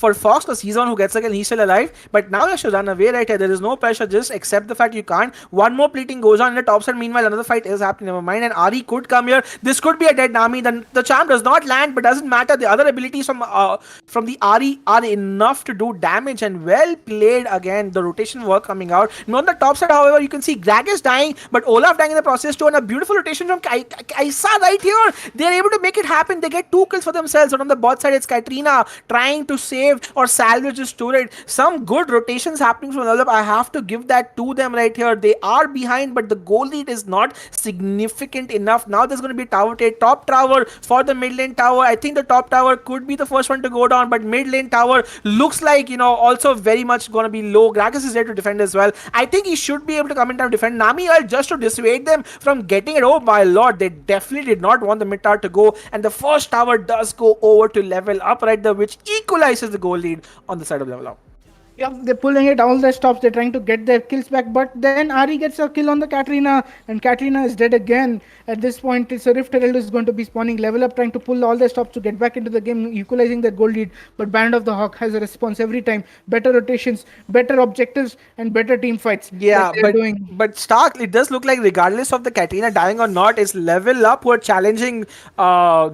for Fox because he's the one who gets again, he's still alive. But now you should run away right here. There is no pressure, just accept the fact you can't. One more pleating goes on in the top side. Meanwhile, another fight is happening. Never mind. And Ari could come here. This could be a dead Nami. Then the charm does not land, but doesn't matter. The other abilities from the Ari are enough to do damage, and well played again. The rotation work coming out. And on the top side, however, you can see Greg is dying, but Olaf dying in the process too. And a beautiful rotation from Kaisa right here. They're able to make it happen. They get 2 kills for themselves. But on the bot side, it's Katrina trying to save or salvage this turret. Some good rotations happening from LevelUp. I have to give that to them right here. They are behind, but the goal lead is not significant enough. Now there's going to be tower trade. Top tower for the mid lane tower. I think the top tower could be the first one to go down, but mid lane tower looks like, also very much going to be low. Gragas is there to defend as well. I think he should be able to come in time to defend. Nami just to dissuade them from getting it. Oh my lord, they definitely did not want the mid tower to go, and the first tower does go over to LevelUp right there, which equalizes the goal lead on the side of LevelUp. Yeah, they're pulling it, all their stops, they're trying to get their kills back, but then Ari gets a kill on the Katrina, and Katrina is dead again. At this point, it's a Rift Herald is going to be spawning. LevelUp trying to pull all their stops to get back into the game, equalizing their goal lead, but Band of the Hawk has a response every time. Better rotations, better objectives, and better team fights. Yeah, but Stark, it does look like regardless of the Katrina dying or not, it's LevelUp who are challenging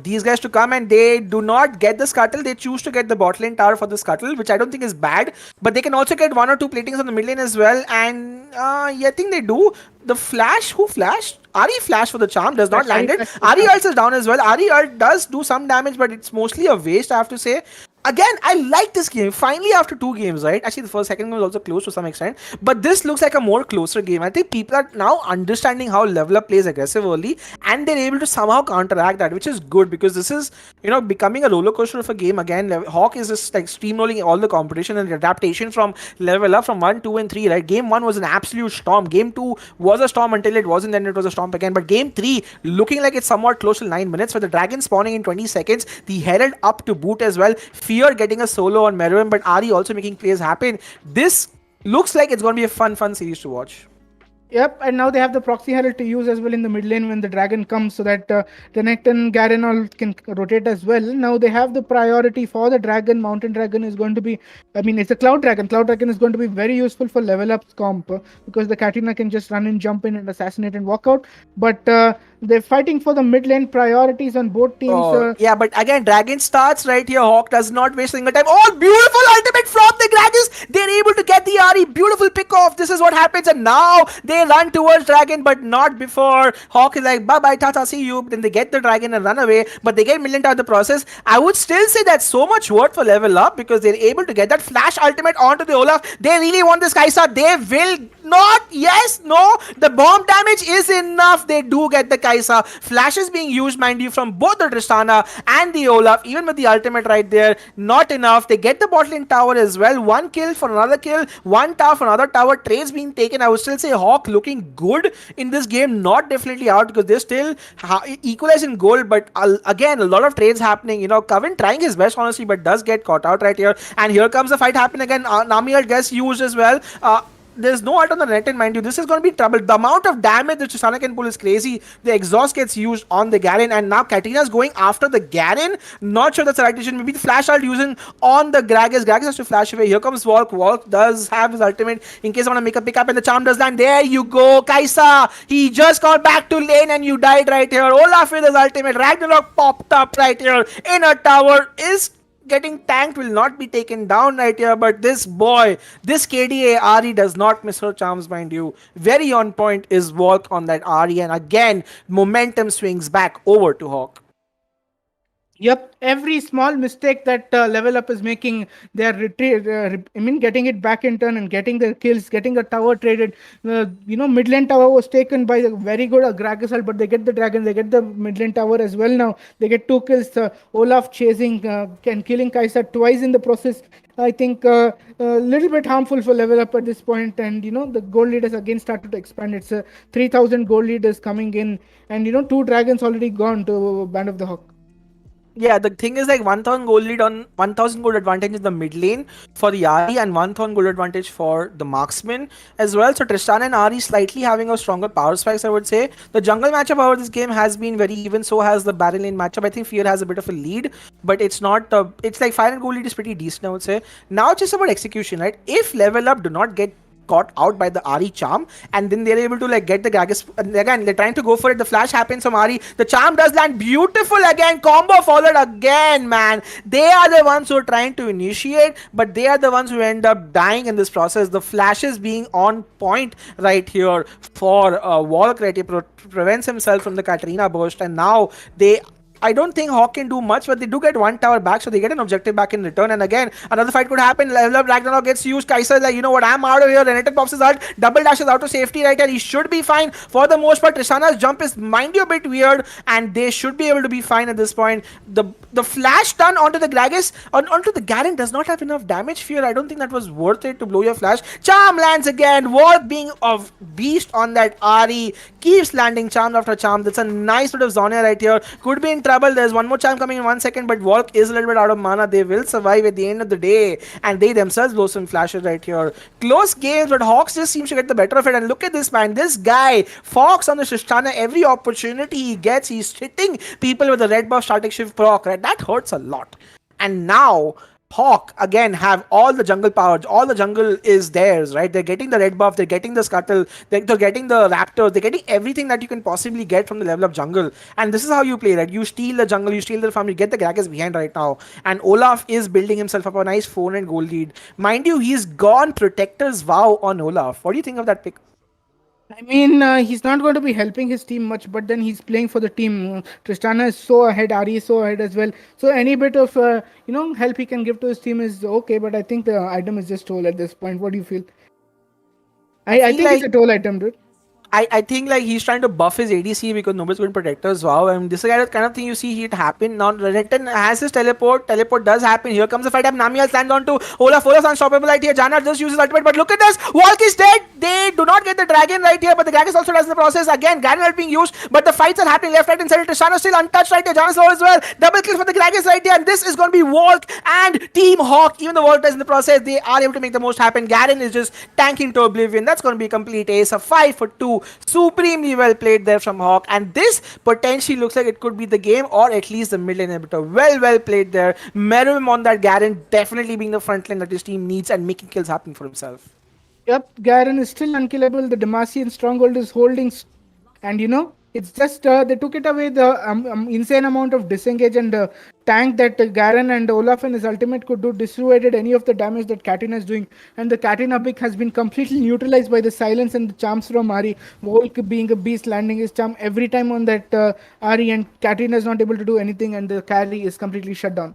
these guys to come, and they do not get the scuttle. They choose to get the bot lane tower for the scuttle, which I don't think is bad, but they can also get 1 or 2 platings on the mid lane as well. And yeah, I think they do. The flash, who flashed? Ari flash for the charm, does not land it. Ari also is down as well. Ari does do some damage, but it's mostly a waste, I have to say. Again, I like this game. Finally, after 2 games, right? Actually, the second game was also close to some extent. But this looks like a more closer game. I think people are now understanding how LevelUp plays aggressive early, and they're able to somehow counteract that, which is good because this is, becoming a roller coaster of a game. Again, Hawk is just like steamrolling all the competition and the adaptation from LevelUp from 1, 2, and 3, right? Game 1 was an absolute storm. Game 2 was a storm until it wasn't, then it was a storm again. But game 3, looking like it's somewhat close to 9 minutes with the dragon spawning in 20 seconds, the Herald up to boot as well. Fear getting a solo on Meruem, but Ari also making plays happen. This looks like it's going to be a fun series to watch. Yep, and now they have the proxy herald to use as well in the mid lane when the dragon comes, so that Renekton, Garen all can rotate as well. Now they have the priority for the dragon. Mountain dragon is going to be, it's a cloud dragon. Cloud dragon is going to be very useful for LevelUp's comp because the Katrina can just run and jump in and assassinate and walk out. But they're fighting for the mid lane priorities on both teams. Yeah, but again, dragon starts right here. Hawk does not waste a single time. Oh, beautiful ultimate from the Gragas. They're able to get the Ari. Beautiful pick off. This is what happens, and now they run towards dragon, but not before. Hawk is like, bye bye, tata, see you. Then they get the dragon and run away, but they get million out of the process. I would still say that's so much worth for LevelUp because they're able to get that flash ultimate onto the Olaf. They really want this Kaisa. They will not. Yes, no. The bomb damage is enough. They do get the Kaisa. Flash is being used, mind you, from both the Tristana and the Olaf. Even with the ultimate right there, not enough. They get the bot lane tower as well. 1 kill for another kill. 1 tower for another tower. Trades being taken. I would still say Hawk looking good in this game. Not definitely out because they're still equalizing goal. But again, a lot of trades happening. Coven trying his best, honestly, but does get caught out right here. And here comes the fight happening again. Nami gets used as well. There's no ult on the net, and mind you, this is going to be trouble. The amount of damage that Tristana can pull is crazy. The exhaust gets used on the Garen, and now Katrina's going after the Garen. Not sure that's the right decision. Maybe the flash ult using on the Gragas. Gragas has to flash away. Here comes Volk. Volk does have his ultimate in case I want to make a pickup, and the charm does land. There you go, Kaisa. He just got back to lane, and you died right here. Olaf with his ultimate. Ragnarok popped up right here in a tower. Is getting tanked, will not be taken down right here, but this boy, this KDA Ari does not miss her charms, mind you. Very on point is Volk on that Ari, and again, momentum swings back over to Hawk. Yep, every small mistake that LevelUp is making, they are getting it back in turn and getting their kills, getting a tower traded. Mid lane tower was taken by a very good Gragasal, but they get the dragon, they get the mid lane tower as well now. They get 2 kills. Olaf chasing and killing Kaisa twice in the process. I think a little bit harmful for LevelUp at this point, and the gold lead has again started to expand. It's 3,000 gold leaders coming in, and 2 dragons already gone to Band of the Hawk. Yeah, the thing is like 1000 gold lead on 1000 gold advantage in the mid lane for the Ari and 1000 gold advantage for the marksman as well. So Tristana and Ari slightly having a stronger power spikes, I would say. The jungle matchup over this game has been very even, so has the Baron lane matchup. I think Fear has a bit of a lead, but it's not, it's like 500 gold lead is pretty decent, I would say. Now it's just about execution, right? If level up do not get caught out by the Ari charm, and then they're able to like get the Gragas. And again, they're trying to go for it. The flash happens from Ari. The charm does land beautiful again. Combo followed again, man. They are the ones who are trying to initiate, but they are the ones who end up dying in this process. The flashes being on point right here for Walk, right? He prevents himself from the Katarina burst, and now they. I don't think Hawk can do much, but they do get one tower back, so they get an objective back in return. And again, another fight could happen. Level up Ragnarok gets used. Kaiser is like, you know what, I'm out of here. Renekton pops his ult. Double dashes out to safety right here. He should be fine for the most part. Tristana's jump is, mind you, a bit weird, and they should be able to be fine at this point. The flash done onto the Gragas, onto the Garen does not have enough damage. Fear, I don't think that was worth it to blow your flash. Charm lands again. Warp being of beast on that Ari. Keeps landing charm after charm. That's a nice bit of Zonia right here. Could be in trouble. There's one more charm coming in 1 second, but Volk is a little bit out of mana. They will survive at the end of the day, and they themselves blow some flashes right here. Close games, but Hawks just seems to get the better of it. And look at this, man. This guy, Fox on the Tristana, every opportunity he gets, he's hitting people with the red buff static shift proc, right? That hurts a lot. And now Hawk again have all the jungle powers, all the jungle is theirs, right? They're getting the red buff, they're getting the scuttle, they're getting the raptor, they're getting everything that you can possibly get from the level of jungle. And this is how you play, right? You steal the jungle, you steal the farm, you get the Gragas behind right now. And Olaf is building himself up a nice 400 gold lead. Mind you, he's gone Protector's Vow on Olaf. What do you think of that pick? I mean, he's not going to be helping his team much, but then he's playing for the team. Tristana is so ahead, Ari is so ahead as well. So any bit of help he can give to his team is okay. But I think the item is just toll at this point. What do you feel? I think it's a toll item, dude. I think like he's trying to buff his ADC because nobody's going to protect us. Wow, I mean, this is the kind of thing you see it happen. Now Renekton has his teleport. Teleport does happen. Here comes the fight up. Namiel stands on to Olaf. Olaf's unstoppable right here. Janna just uses ultimate, but look at this. Walk is dead. They do not get the dragon right here, but the dragon also does the process. Again, Garen not being used, but the fights are happening left, right, and center. Tristana still untouched right here. Janna's low as well. Double kill for the Gragas right here, and this is going to be Walk and Team Hawk. Even the Walk is in the process. They are able to make the most happen. Garen is just tanking to oblivion. That's going to be a complete ace. A 5 for 2. Supremely well played there from Hawk, and this potentially looks like it could be the game or at least the mid lane inhibitor. Well played there. Meruem on that Garen definitely being the front line that his team needs and making kills happen for himself. Yep, Garen is still unkillable. The Demacian stronghold is holding, and it's just they took it away the insane amount of disengage and tank that Garen and Olaf and his ultimate could do dissuaded any of the damage that Katina is doing, and the Katina pick has been completely neutralized by the silence and the charms from Ari. Volk being a beast, landing his charm every time on that Ari, and Katina is not able to do anything, and the carry is completely shut down.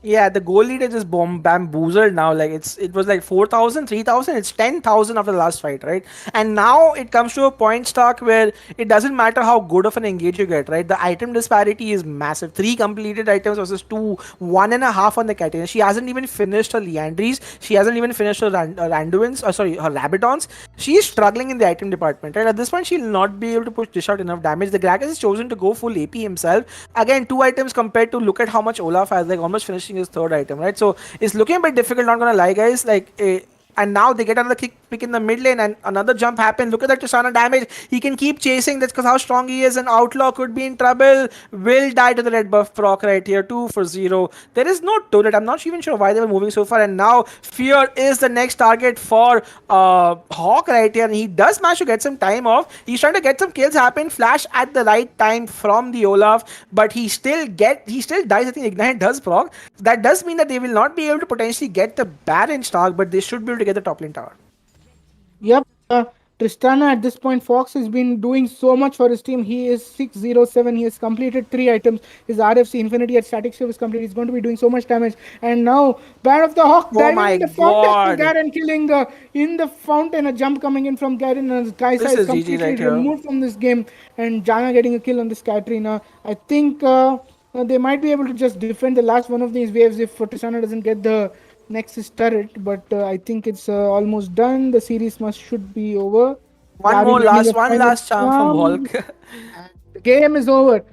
Yeah, the goal lead is just bamboozled now. Like it was like 4,000, 3,000. It's 10,000 after the last fight, right? And now it comes to a point, Stark, where it doesn't matter how good of an engage you get, right? The item disparity is massive. 3 completed items versus 2, 1.5 on the Katina. She hasn't even finished her Liandries. She hasn't even finished her Randuins. Her Rabadons. She's struggling in the item department, right? At this point, she'll not be able to dish out enough damage. The Gragas has chosen to go full AP himself. Again, 2 items compared to look at how much Olaf has, like almost finishing his 3rd item, right? So it's looking a bit difficult, not gonna lie, guys. And now they get another pick in the mid lane, and another jump happens. Look at that Tristana damage. He can keep chasing. That's because how strong he is. And Outlaw could be in trouble. Will die to the red buff proc right here. 2 for 0. There is no turret. I'm not even sure why they were moving so far. And now Fear is the next target for Hawk right here. And he does manage to get some time off. He's trying to get some kills happen. Flash at the right time from the Olaf. But he still dies. I think Ignite does proc. That does mean that they will not be able to potentially get the Baron Stark, but they should be able to get the top lane tower. Yep, Tristana at this point, Fox has been doing so much for his team. He is 607. He has completed 3 items. His RFC Infinity at Static Shift is complete. He's going to be doing so much damage. And now, Band of the Hawk diving in the fountain. Garen killing in the fountain. A jump coming in from Garen. And Kaisa is completely removed from this game. And Janna getting a kill on this Katrina. I think they might be able to just defend the last one of these waves if Tristana doesn't get the Nexus turret, but I think it's almost done. The series should be over. One last charm from Hulk. The game is over.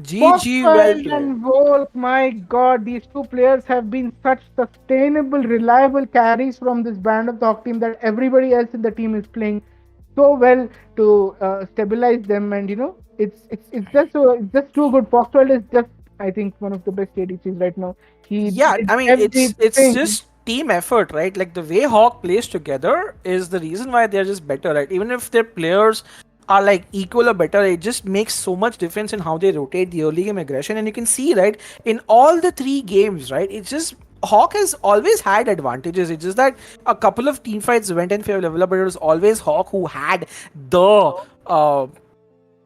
GG, well Foxfield played. and Volk, my God, these two players have been such sustainable, reliable carries from this Band of the Hawk team that everybody else in the team is playing so well to stabilize them. And it's just too good. Foxfield is just, I think, one of the best ADCs right now. He Yeah, did I mean it's everything. just team effort, right? Like the way Hawk plays together is the reason why they're just better, right? Even if their players are like equal or better, it just makes so much difference in how they rotate the early game aggression. And you can see, right, in all the three games, right, it's just Hawk has always had advantages. It's just that a couple of team fights went in favor of Level Up, but it was always Hawk who had the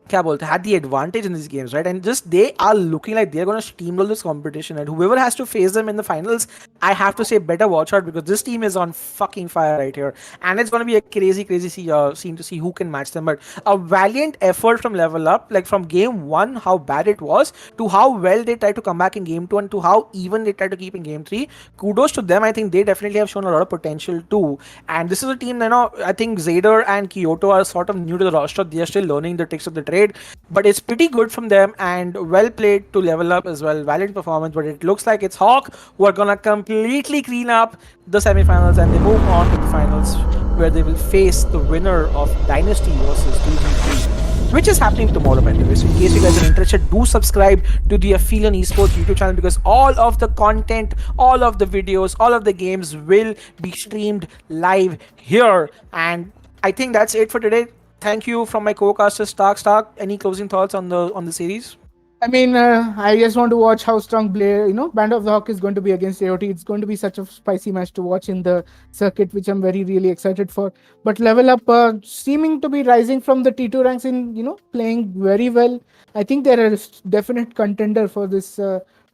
क्या बोलते हैं, had the advantage in these games, right? And just they are looking like they're going to steamroll this competition, and whoever has to face them in the finals, I have to say, better watch out, because this team is on fucking fire right here, and it's going to be a scene to see who can match them. But a valiant effort from Level Up, like from game one, how bad it was, to how well they tried to come back in game two, and to how even they tried to keep in game three. Kudos to them. I think they definitely have shown a lot of potential too. And this is a team, I think Zader and Kyoto are sort of new to the roster. They are still learning the tricks of the trade, but it's pretty good from them, and well played to Level Up as well. Valiant performance, but it looks like it's Hawk who are gonna completely clean up the semifinals, and they move on to the finals, where they will face the winner of Dynasty versus 2v3, which is happening tomorrow, by the way. So in case you guys are interested, do subscribe to the Aphelion eSports YouTube channel, because all of the content, all of the videos, all of the games will be streamed live here. And I think that's it for today. Thank you from my co-caster Stark. Any closing thoughts on the series? I mean, I just want to watch how strong Band of the Hawk is going to be against AOT. It's going to be such a spicy match to watch in the circuit, which I'm really excited for. But Level Up seeming to be rising from the T2 ranks in, playing very well. I think they're a definite contender for this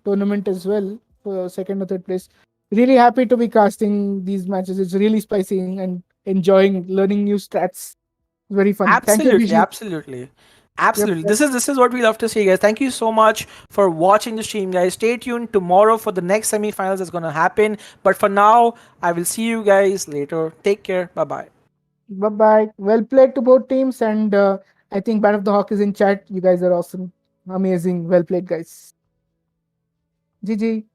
tournament as well, for second or third place. Really happy to be casting these matches. It's really spicy and enjoying learning new strats. Very fun. Thank you, Absolutely, Bhishi. absolutely. Yep, Absolutely. yep. This is what we love to see, guys. Thank you so much for watching the stream, guys. Stay tuned tomorrow for the next semifinals that's gonna happen. But for now, I will see you guys later. Take care. Bye bye. Bye bye. Well played to both teams, and I think Band of the Hawk is in chat. You guys are awesome, amazing. Well played, guys. GG.